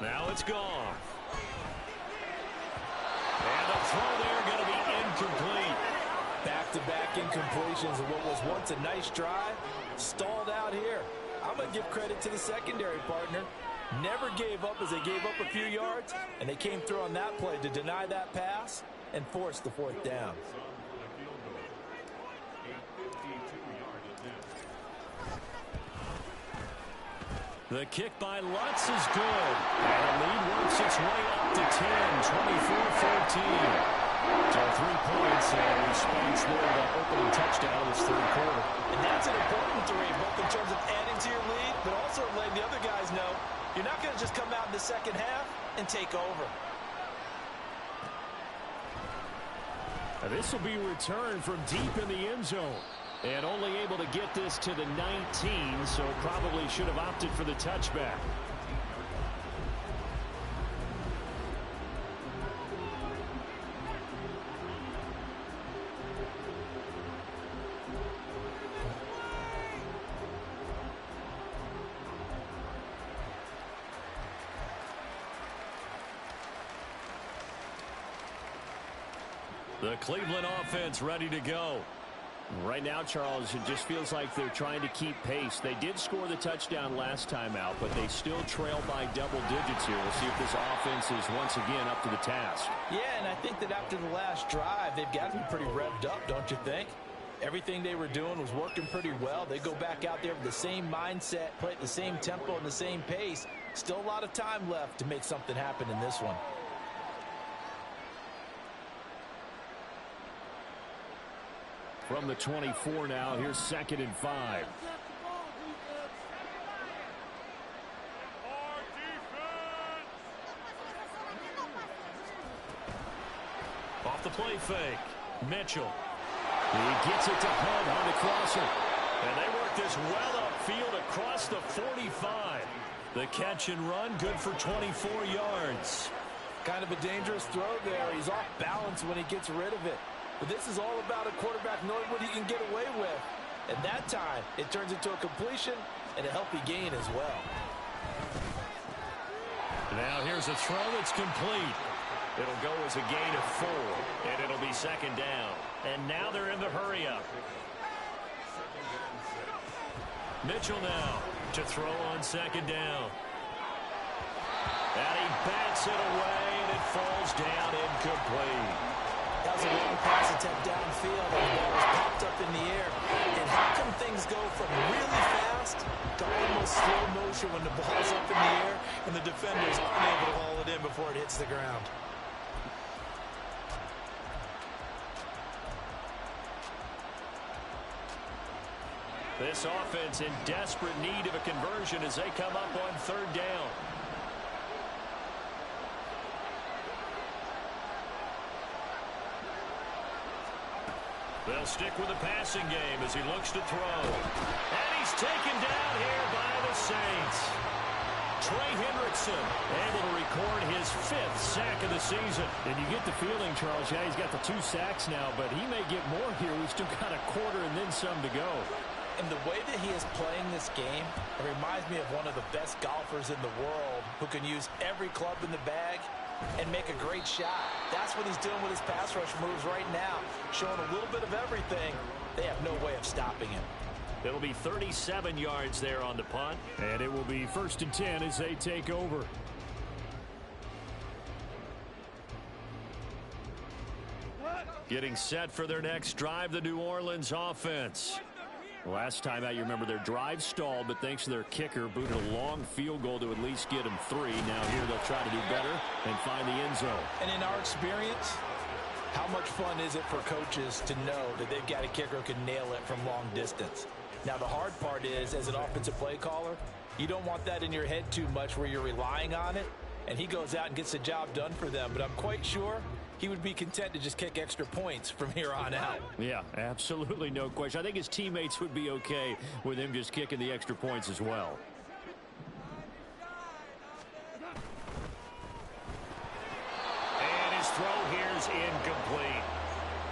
Now it's gone. And the throw there going to be incomplete. Back-to-back incompletions of what was once a nice drive, stalled out here. I'm going to give credit to the secondary partner. Never gave up as they gave up a few yards, and they came through on that play to deny that pass and force the 4th down. The kick by Lutz is good. And the lead works its way up to 10, 24-14. So 3 points and responsible for the opening touchdown of this 3rd quarter. And that's an important 3, both in terms of adding to your lead, but also letting the other guys know you're not going to just come out in the 2nd half and take over. Now this will be returned from deep in the end zone. And only able to get this to the 19, so probably should have opted for the touchback. The Cleveland offense ready to go. Right now, Charles, it just feels like they're trying to keep pace. They did score the touchdown last time out, but they still trail by double digits here. We'll see if this offense is once again up to the task. Yeah, and I think that after the last drive, they've got to be pretty revved up, don't you think? Everything they were doing was working pretty well. They go back out there with the same mindset, play at the same tempo and the same pace. Still a lot of time left to make something happen in this one. From the 24 now, here's 2nd and 5. Off the play fake. Mitchell. He gets it to Hunt on the crosser. And they work this well upfield across the 45. The catch and run, good for 24 yards. Kind of a dangerous throw there. He's off balance when he gets rid of it. But this is all about a quarterback knowing what he can get away with. And that time, it turns into a completion and a healthy gain as well. Now here's a throw that's complete. It'll go as a gain of 4, and it'll be second down. And now they're in the hurry-up. Mitchell now to throw on second down. And he bats it away, and it falls down incomplete. That was a long pass attempt downfield, and the ball was popped up in the air. And how come things go from really fast to almost slow motion when the ball's up in the air and the defender is unable to haul it in before it hits the ground? This offense in desperate need of a conversion as they come up on third down. They'll stick with the passing game as he looks to throw. And he's taken down here by the Saints. Trey Hendrickson able to record his 5th sack of the season. And you get the feeling, Charles, yeah, he's got the 2 sacks now, but he may get more here. We've still got a quarter and then some to go. And the way that he is playing this game, it reminds me of one of the best golfers in the world who can use every club in the bag and make a great shot. That's what he's doing with his pass rush moves right now, showing a little bit of everything. They have no way of stopping him. It'll be 37 yards there on the punt. And it will be 1st and 10 as they take over. Getting set for their next drive, the New Orleans offense. Last time out, you remember their drive stalled, but thanks to their kicker, booted a long field goal to at least get them 3. Now here they'll try to do better and find the end zone. And in our experience, how much fun is it for coaches to know that they've got a kicker who can nail it from long distance? Now, the hard part is, as an offensive play caller, you don't want that in your head too much where you're relying on it, and he goes out and gets the job done for them. But I'm quite sure he would be content to just kick extra points from here on out. Yeah, absolutely no question. I think his teammates would be okay with him just kicking the extra points as well. And his throw here's incomplete.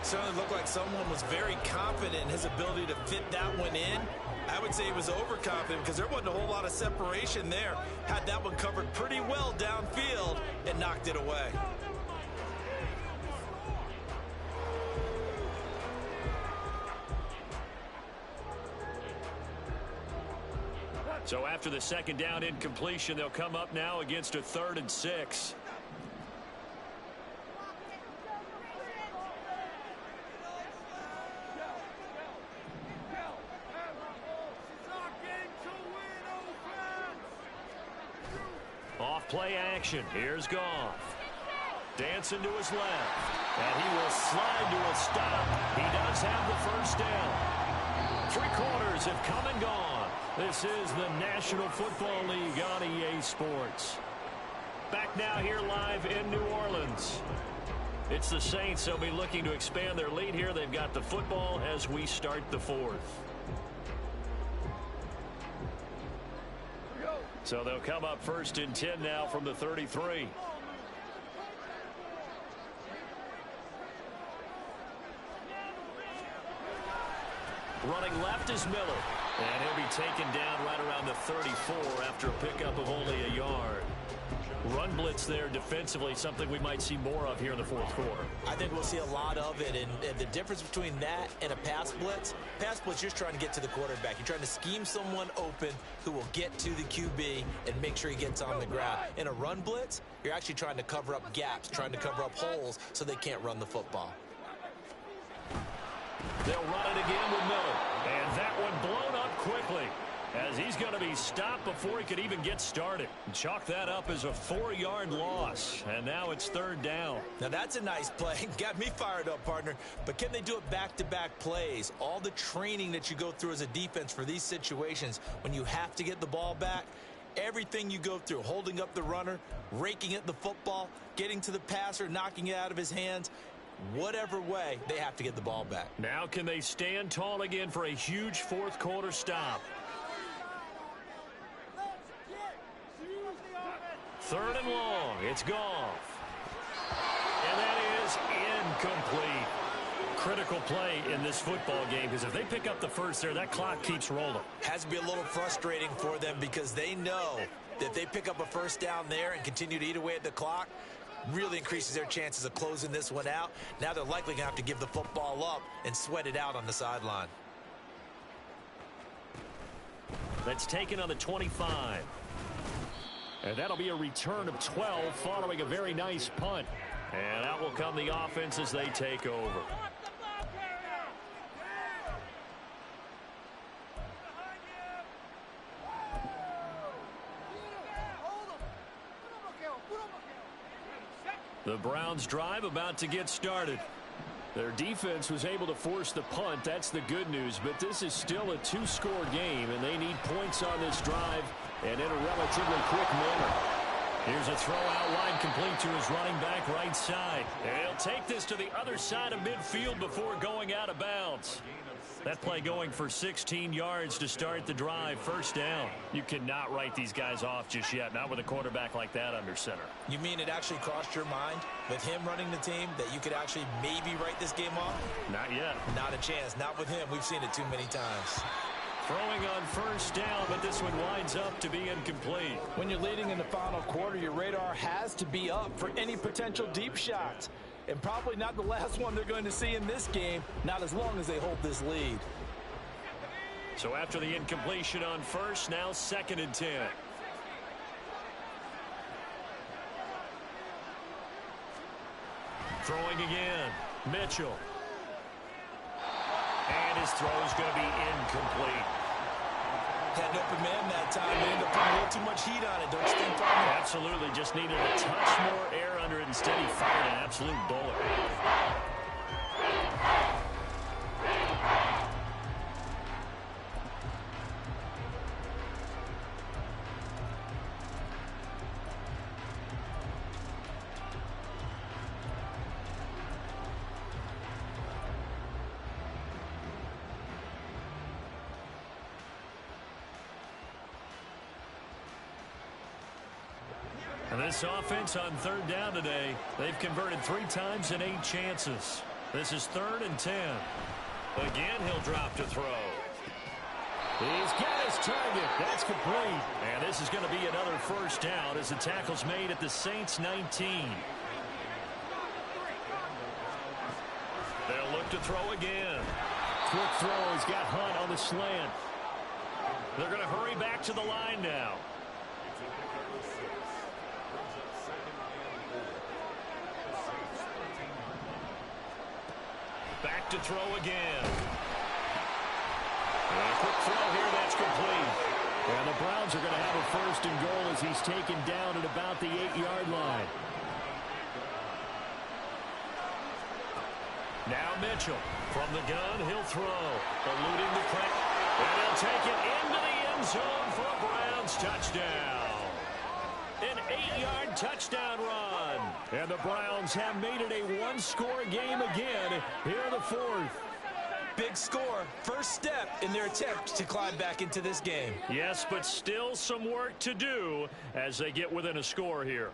Certainly looked like someone was very confident in his ability to fit that one in. I would say he was overconfident because there wasn't a whole lot of separation there. Had that one covered pretty well downfield and knocked it away. So after the second down incompletion, they'll come up now against a 3rd and 6. Off play action. Here's Goff. Dancing to his left. And he will slide to a stop. He does have the first down. 3 quarters have come and gone. This is the National Football League on EA Sports. Back now here live in New Orleans. It's the Saints. They'll be looking to expand their lead here. They've got the football as we start the 4th. So they'll come up 1st and 10 now from the 33. Running left is Miller. And he'll be taken down right around the 34 after a pickup of only a yard. Run blitz there defensively, something we might see more of here in the 4th quarter. I think we'll see a lot of it, and the difference between that and a pass blitz, you're just trying to get to the quarterback. You're trying to scheme someone open who will get to the QB and make sure he gets on the ground. In a run blitz, you're actually trying to cover up gaps, trying to cover up holes so they can't run the football. They'll run it again with Miller, and that one blown up quickly as he's going to be stopped before he could even get started. Chalk that up as a 4-yard loss, and now it's 3rd down. Now that's a nice play. Got me fired up, partner. But can they do it back-to-back plays? All the training that you go through as a defense for these situations, when you have to get the ball back, everything you go through, holding up the runner, raking at the football, getting to the passer, knocking it out of his hands, whatever way, they have to get the ball back. Now can they stand tall again for a huge 4th quarter stop? 3rd and long. It's Goff. And that is incomplete. Critical play in this football game because if they pick up the first there, that clock keeps rolling. Has to be a little frustrating for them because they know that if they pick up a first down there and continue to eat away at the clock, really increases their chances of closing this one out. Now they're likely going to have to give the football up and sweat it out on the sideline. That's taken on the 25. And that'll be a return of 12 following a very nice punt. And out will come the offense as they take over. The Browns drive about to get started. Their defense was able to force the punt. That's the good news. But this is still a two-score game, and they need points on this drive and in a relatively quick manner. Here's a throw out line complete to his running back right side. And he'll take this to the other side of midfield before going out of bounds. That play going for 16 yards to start the drive. First down. You cannot write these guys off just yet, not with a quarterback like that under center. You mean it actually crossed your mind with him running the team that you could actually maybe write this game off? Not yet. Not a chance. Not with him. We've seen it too many times. Throwing on first down, but this one winds up to be incomplete. When you're leading in the final quarter, your radar has to be up for any potential deep shots. And probably not the last one they're going to see in this game, not as long as they hold this lead. So after the incompletion on first, now 2nd and 10. Throwing again, Mitchell. And his throw is going to be incomplete. Had an open man that time. They ended up putting a little too much heat on it. Don't you think, Palmer? Absolutely. Just needed a touch more air under it. Instead, he fired an absolute bullet. And this offense on 3rd down today, they've converted 3 times in 8 chances. This is 3rd and 10. Again, he'll drop to throw. He's got his target. That's complete. And this is going to be another first down as the tackle's made at the Saints 19. They'll look to throw again. Quick throw. He's got Hunt on the slant. They're going to hurry back to the line now. Back to throw again. And a quick throw here, that's complete. And the Browns are going to have a 1st and goal as he's taken down at about the 8-yard line. Now Mitchell from the gun, he'll throw. Eluding the pressure. And he'll take it into the end zone for a Browns touchdown. An 8-yard touchdown run. And the Browns have made it a 1-score game again here in the 4th. Big score. First step in their attempt to climb back into this game. Yes, but still some work to do as they get within a score here.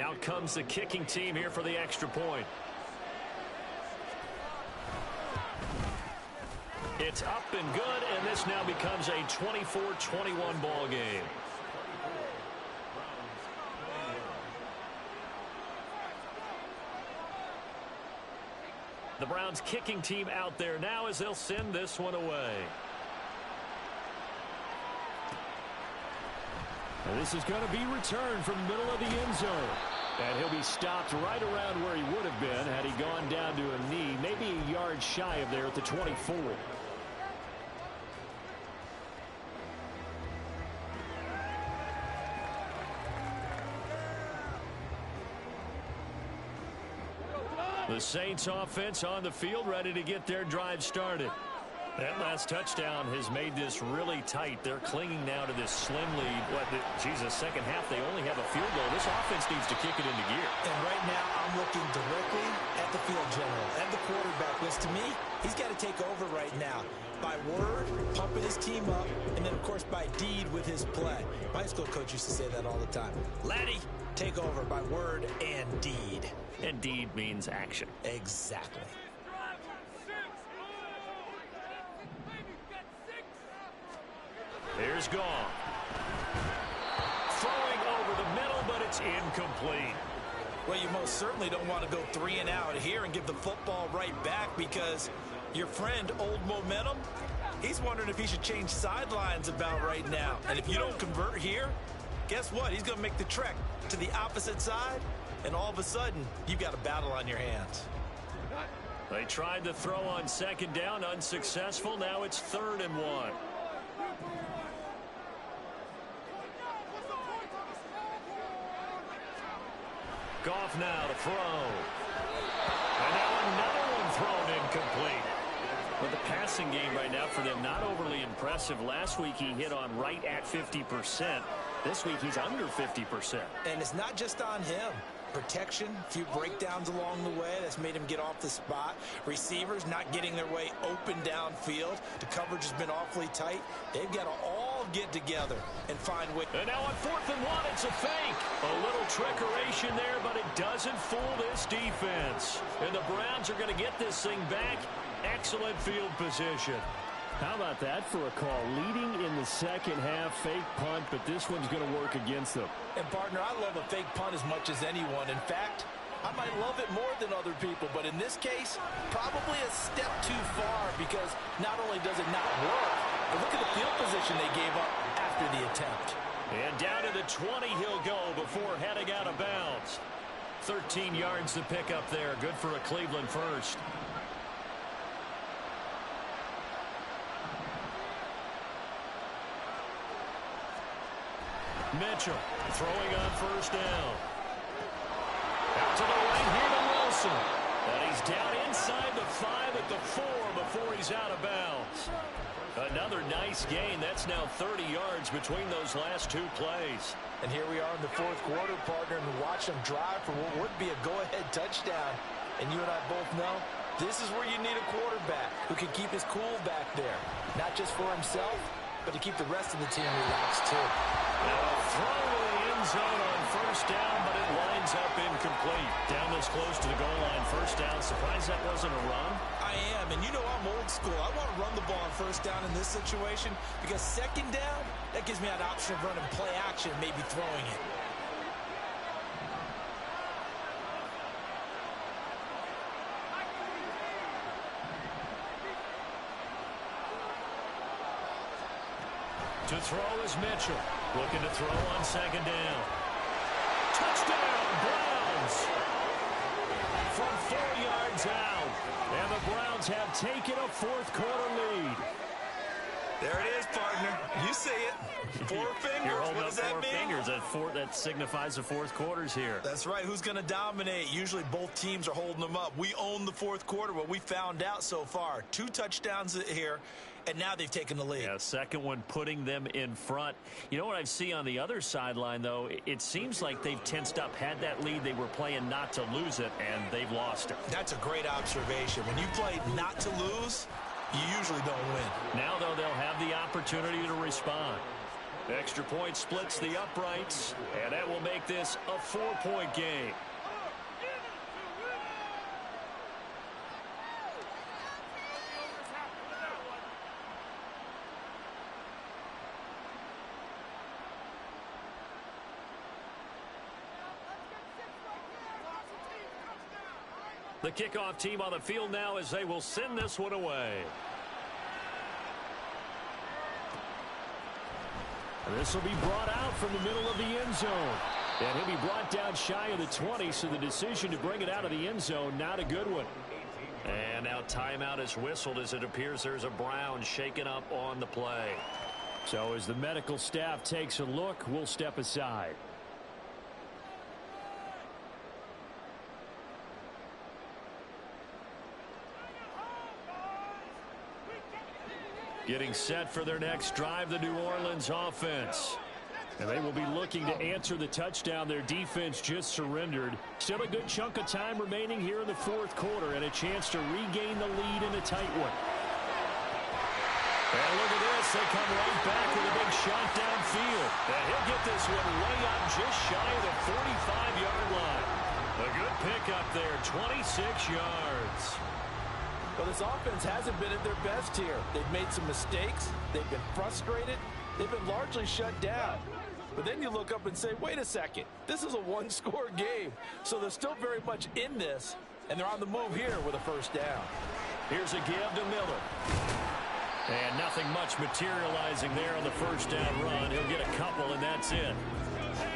Out comes the kicking team here for the extra point. It's up and good, and this now becomes a 24-21 ball game. The Browns kicking team out there now as they'll send this one away. And this is going to be returned from the middle of the end zone. And he'll be stopped right around where he would have been had he gone down to a knee, maybe a yard shy of there at the 24. The Saints offense on the field, ready to get their drive started. That last touchdown has made this really tight. They're clinging now to this slim lead. Second half, they only have a field goal. This offense needs to kick it into gear. And right now, I'm looking directly at the field general and the quarterback, which to me, he's got to take over right now. By word, pumping his team up, and then, of course, by deed with his play. My high school coach used to say that all the time. Laddie, take over by word and deed. And deed means action. Exactly. Here's Gong. Throwing over the middle, but it's incomplete. Well, you most certainly don't want to go 3 and out here and give the football right back, because your friend, Old Momentum, he's wondering if he should change sidelines about right now. And if you don't convert here, guess what? He's going to make the trek to the opposite side, and all of a sudden, you've got a battle on your hands. They tried to throw on second down, unsuccessful. Now it's 3rd and 1. Goff now to throw. And now another one thrown incomplete. But the passing game right now for them, not overly impressive. Last week he hit on right at 50%. This week he's under 50%. And it's not just on him. Protection, a few breakdowns along the way that's made him get off the spot. Receivers not getting their way open downfield. The coverage has been awfully tight. They've got to all get together and find ways. And now on 4th and 1, it's a fake. A little trickeration there, but it doesn't fool this defense. And the Browns are going to get this thing back. Excellent field position. How about that for a call? Leading in the second half, fake punt, but this one's going to work against them. And, partner, I love a fake punt as much as anyone. In fact, I might love it more than other people, but in this case, probably a step too far, because not only does it not work, but look at the field position they gave up after the attempt. And down to the 20 he'll go before heading out of bounds. 13 yards to pick up there. Good for a Cleveland first. Mitchell throwing on 1st down. Out to the right here to Wilson. And he's down inside the 5 at the 4 before he's out of bounds. Another nice gain. That's now 30 yards between those last 2 plays. And here we are in the 4th quarter, partner, and watch them drive for what would be a go-ahead touchdown. And you and I both know this is where you need a quarterback who can keep his cool back there. Not just for himself, but to keep the rest of the team relaxed, too. Now a throw to the end zone on 1st down, but it lines up incomplete. Down this close to the goal line, 1st down. Surprised that wasn't a run? I am, and you know I'm old school. I want to run the ball on 1st down in this situation, because 2nd down, that gives me an option of running play action and maybe throwing it. To throw is Mitchell. Looking to throw on 2nd down. Touchdown, Browns! From 4 yards out. And the Browns have taken a 4th quarter lead. There it is, partner. You see it. 4 fingers. You're holding what up does that 4 mean? fingers. That signifies the 4th quarter's here. That's right. Who's going to dominate? Usually both teams are holding them up. We own the 4th quarter, what we found out so far. 2 touchdowns here, and now they've taken the lead. Yeah, second one putting them in front. You know what I see on the other sideline, though? It seems like they've tensed up, had that lead. They were playing not to lose it, and they've lost it. That's a great observation. When you play not to lose, you usually don't win. Now, though, they'll have the opportunity to respond. Extra point splits the uprights, and that will make this a 4-point game. The kickoff team on the field now as they will send this one away. This will be brought out from the middle of the end zone. And he'll be brought down shy of the 20, so the decision to bring it out of the end zone, not a good one. And now timeout is whistled as it appears there's a Brown shaken up on the play. So as the medical staff takes a look, we'll step aside. Getting set for their next drive, the New Orleans offense. And they will be looking to answer the touchdown their defense just surrendered. Still a good chunk of time remaining here in the 4th quarter and a chance to regain the lead in a tight one. And look at this. They come right back with a big shot downfield. And he'll get this one way up just shy of the 45-yard line. A good pickup there, 26 yards. Well, this offense hasn't been at their best here. They've made some mistakes. They've been frustrated. They've been largely shut down. But then you look up and say, wait a second, this is a one-score game. So they're still very much in this, and they're on the move here with a first down. Here's a give to Miller. And nothing much materializing there on the first down run. He'll get a couple, and that's it.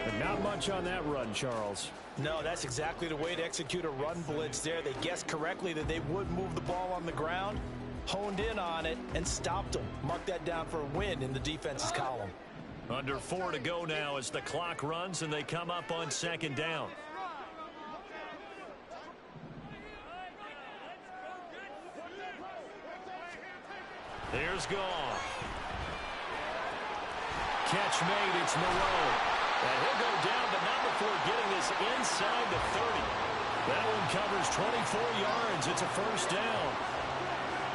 But not much on that run, Charles. No, that's exactly the way to execute a run blitz there. They guessed correctly that they would move the ball on the ground, honed in on it, and stopped them. Mark that down for a win in the defense's column. Under 4 to go now as the clock runs and they come up on second down. Here's Goff. Catch made, it's Moreau. And he'll go down, but not before getting this inside the 30. That one covers 24 yards. It's a first down.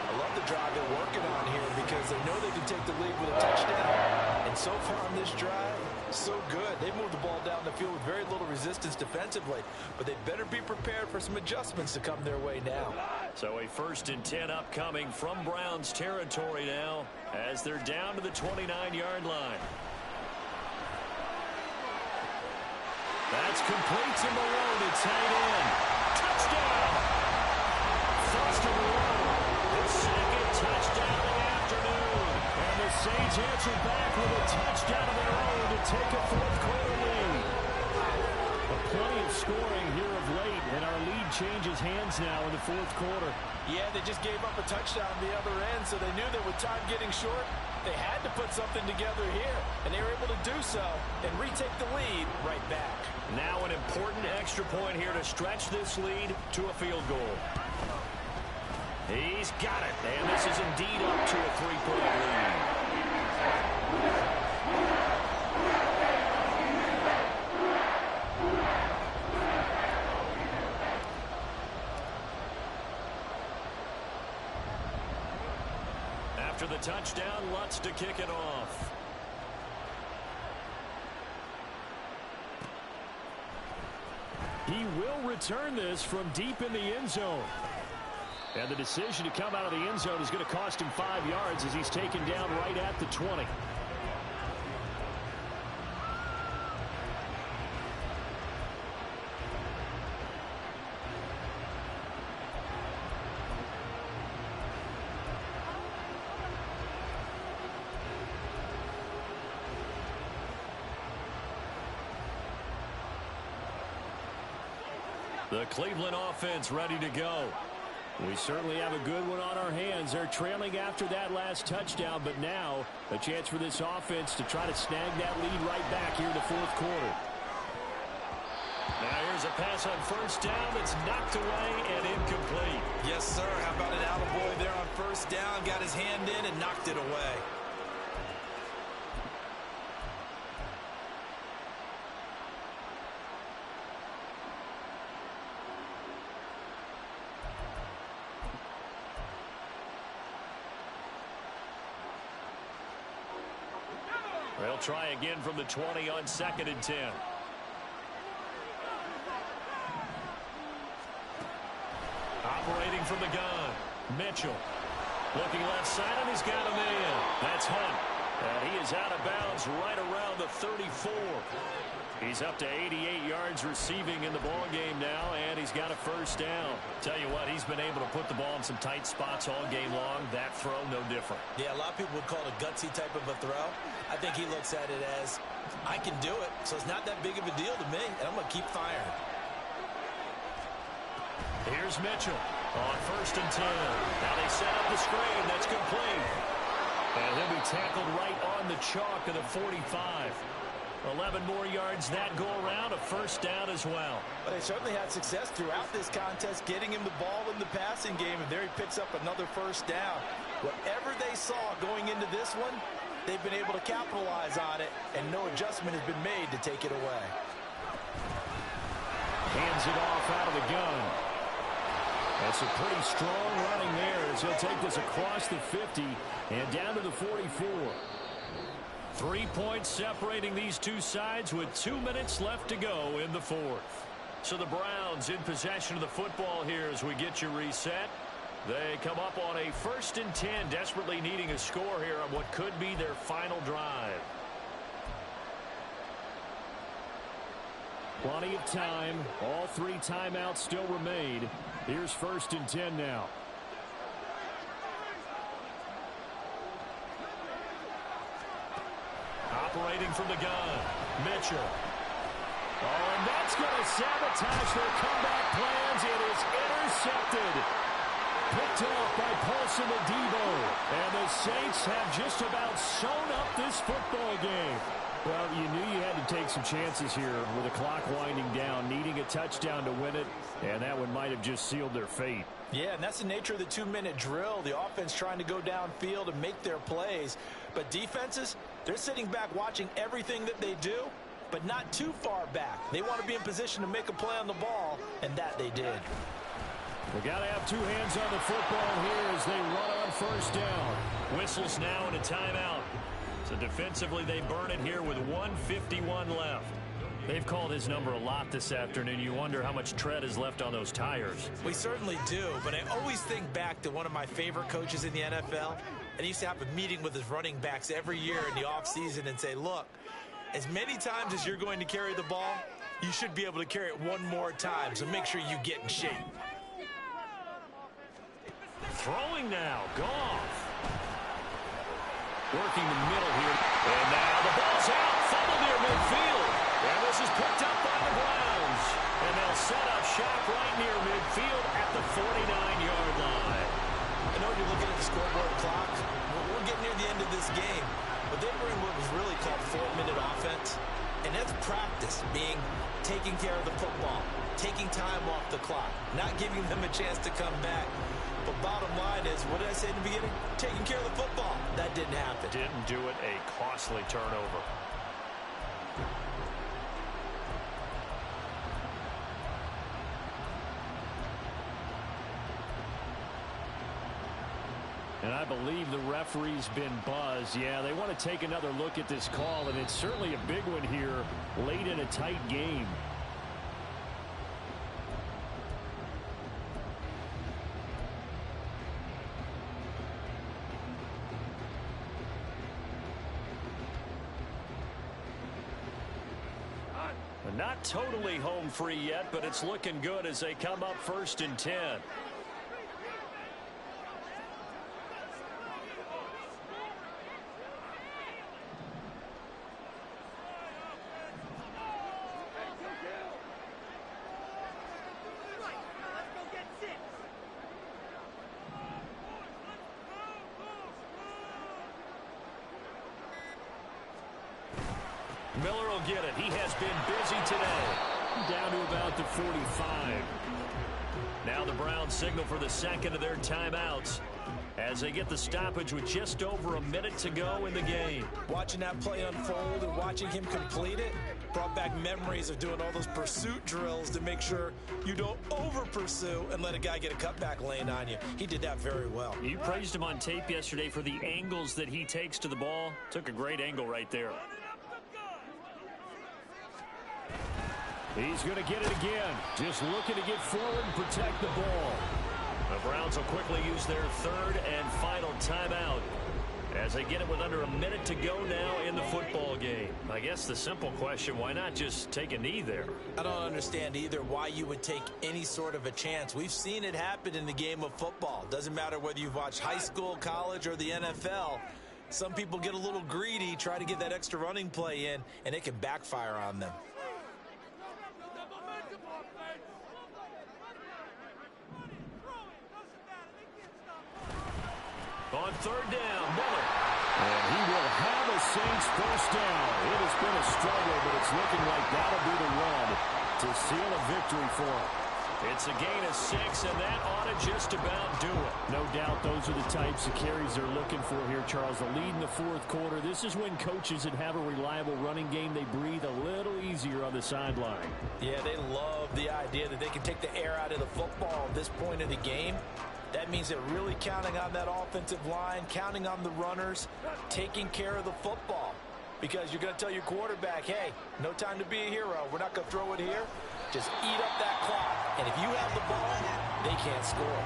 I love the drive they're working on here because they know they can take the lead with a touchdown. And so far on this drive, so good. They moved the ball down the field with very little resistance defensively. But they better be prepared for some adjustments to come their way now. So a 1st and 10 upcoming from Browns territory now as they're down to the 29-yard line. That's complete to Moreau to tight end. Touchdown! First and Moreau. The second touchdown of the afternoon. And the Saints answer back with a touchdown of their own to take a 4th-quarter lead. Plenty of scoring here of late, and our lead changes hands now in the 4th quarter. Yeah, they just gave up a touchdown on the other end, so they knew that with time getting short, they had to put something together here, and they were able to do so and retake the lead right back. Now an important extra point here to stretch this lead to a field goal. He's got it, and this is indeed up to a 3-point lead. After the touchdown, Lutz to kick it off. He will return this from deep in the end zone. And the decision to come out of the end zone is going to cost him 5 yards as he's taken down right at the 20. The Cleveland offense ready to go. We certainly have a good one on our hands. They're trailing after that last touchdown, but now a chance for this offense to try to snag that lead right back here in the 4th quarter. Now here's a pass on first down that's knocked away and incomplete. Yes, sir. How about an attaboy there on first down? Got his hand in and knocked it away. They'll try again from the 20 on 2nd and 10. Operating from the gun, Mitchell. Looking left side, and he's got a man. That's Hunt. And he is out of bounds right around the 34. He's up to 88 yards receiving in the ball game now, and he's got a first down. Tell you what, he's been able to put the ball in some tight spots all game long. That throw, no different. Yeah, a lot of people would call it a gutsy type of a throw. I think he looks at it as, I can do it, so it's not that big of a deal to me, and I'm going to keep firing. Here's Mitchell on 1st and 10. Now they set up the screen. That's complete. And he'll be tackled right on the chalk of the 45. 11 more yards that go around, a first down as well. But they certainly had success throughout this contest, getting him the ball in the passing game, and there he picks up another first down. Whatever they saw going into this one, they've been able to capitalize on it, and no adjustment has been made to take it away. Hands it off out of the gun. That's a pretty strong running there as he'll take this across the 50 and down to the 44. 3 points separating these two sides with 2 minutes left to go in the 4th. So the Browns in possession of the football here as we get you reset. They come up on a 1st and 10, desperately needing a score here on what could be their final drive. Plenty of time. All 3 timeouts still remain. Here's 1st and 10 now. Operating from the gun, Mitchell. Oh, and that's going to sabotage their comeback plans. It is intercepted. Picked off by Paulson Adebo. And the Saints have just about sewn up this football game. Well, you knew you had to take some chances here with the clock winding down, needing a touchdown to win it, and that one might have just sealed their fate. Yeah, and that's the nature of the 2-minute drill. The offense trying to go downfield and make their plays. But defenses, they're sitting back watching everything that they do, but not too far back. They want to be in position to make a play on the ball, and that they did. We got to have 2 hands on the football here as they run on 1st down. Whistles now and a timeout. So defensively, they burn it here with 1:51 left. They've called his number a lot this afternoon. You wonder how much tread is left on those tires. We certainly do, but I always think back to one of my favorite coaches in the NFL, and he used to have a meeting with his running backs every year in the offseason and say, look, as many times as you're going to carry the ball, you should be able to carry it one more time, so make sure you get in shape. Throwing now, Goff. Working the middle here. And now the ball's out. Fumble near midfield. And this is picked up by the Browns. And they'll set up shop right near midfield at the 49-yard line. I know you're looking at the scoreboard clock. We're getting near the end of this game. But they were in what was really called 4-minute offense. And that's practice, being taking care of the football, taking time off the clock, not giving them a chance to come back. But bottom line is, what did I say in the beginning? Taking care of the football. That didn't happen. Didn't do it. A costly turnover. And I believe the referee's been buzzed. Yeah, they want to take another look at this call, and it's certainly a big one here late in a tight game. Not totally home free yet, but it's looking good as they come up 1st and 10. Miller will get it. He has been busy today. Down to about the 45. Now the Browns signal for the second of their timeouts as they get the stoppage with just over a minute to go in the game. Watching that play unfold and watching him complete it brought back memories of doing all those pursuit drills to make sure you don't over-pursue and let a guy get a cutback lane on you. He did that very well. You praised him on tape yesterday for the angles that he takes to the ball. Took a great angle right there. He's going to get it again. Just looking to get forward and protect the ball. The Browns will quickly use their 3rd and final timeout as they get it with under a minute to go now in the football game. I guess the simple question, why not just take a knee there? I don't understand either why you would take any sort of a chance. We've seen it happen in the game of football. Doesn't matter whether you've watched high school, college, or the NFL. Some people get a little greedy, try to get that extra running play in, and it can backfire on them. On 3rd down, Miller. And he will have a Saints 1st down. It has been a struggle, but it's looking like that'll be the run to seal a victory for him. It's a gain of 6, and that ought to just about do it. No doubt those are the types of carries they're looking for here, Charles. The lead in the 4th quarter. This is when coaches that have a reliable running game, they breathe a little easier on the sideline. Yeah, they love the idea that they can take the air out of the football at this point in the game. That means they're really counting on that offensive line, counting on the runners, taking care of the football. Because you're going to tell your quarterback, hey, no time to be a hero. We're not going to throw it here. Just eat up that clock. And if you have the ball, they can't score.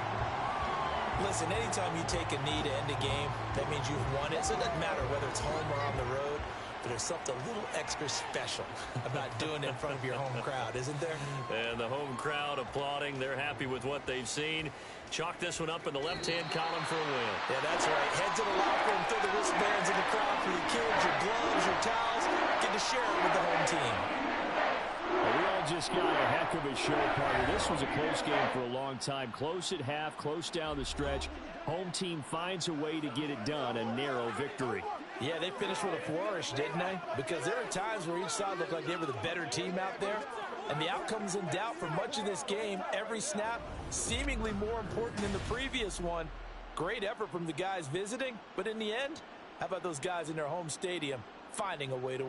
Listen, anytime you take a knee to end a game, that means you've won it. So it doesn't matter whether it's home or on the road. But there's something a little extra special about doing it in front of your home crowd, isn't there? And the home crowd applauding. They're happy with what they've seen. Chalk this one up in the left-hand column for a win. Yeah, that's right. Head to the locker room, throw the wristbands in the crowd for the kids, your gloves, your towels. Get to share it with the home team. Well, we all just got a heck of a show, partner. This was a close game for a long time. Close at half, close down the stretch. Home team finds a way to get it done. A narrow victory. Yeah, they finished with a flourish, didn't they? Because there are times where each side looked like they were the better team out there. And the outcome's in doubt for much of this game. Every snap seemingly more important than the previous one. Great effort from the guys visiting. But in the end, how about those guys in their home stadium finding a way to win?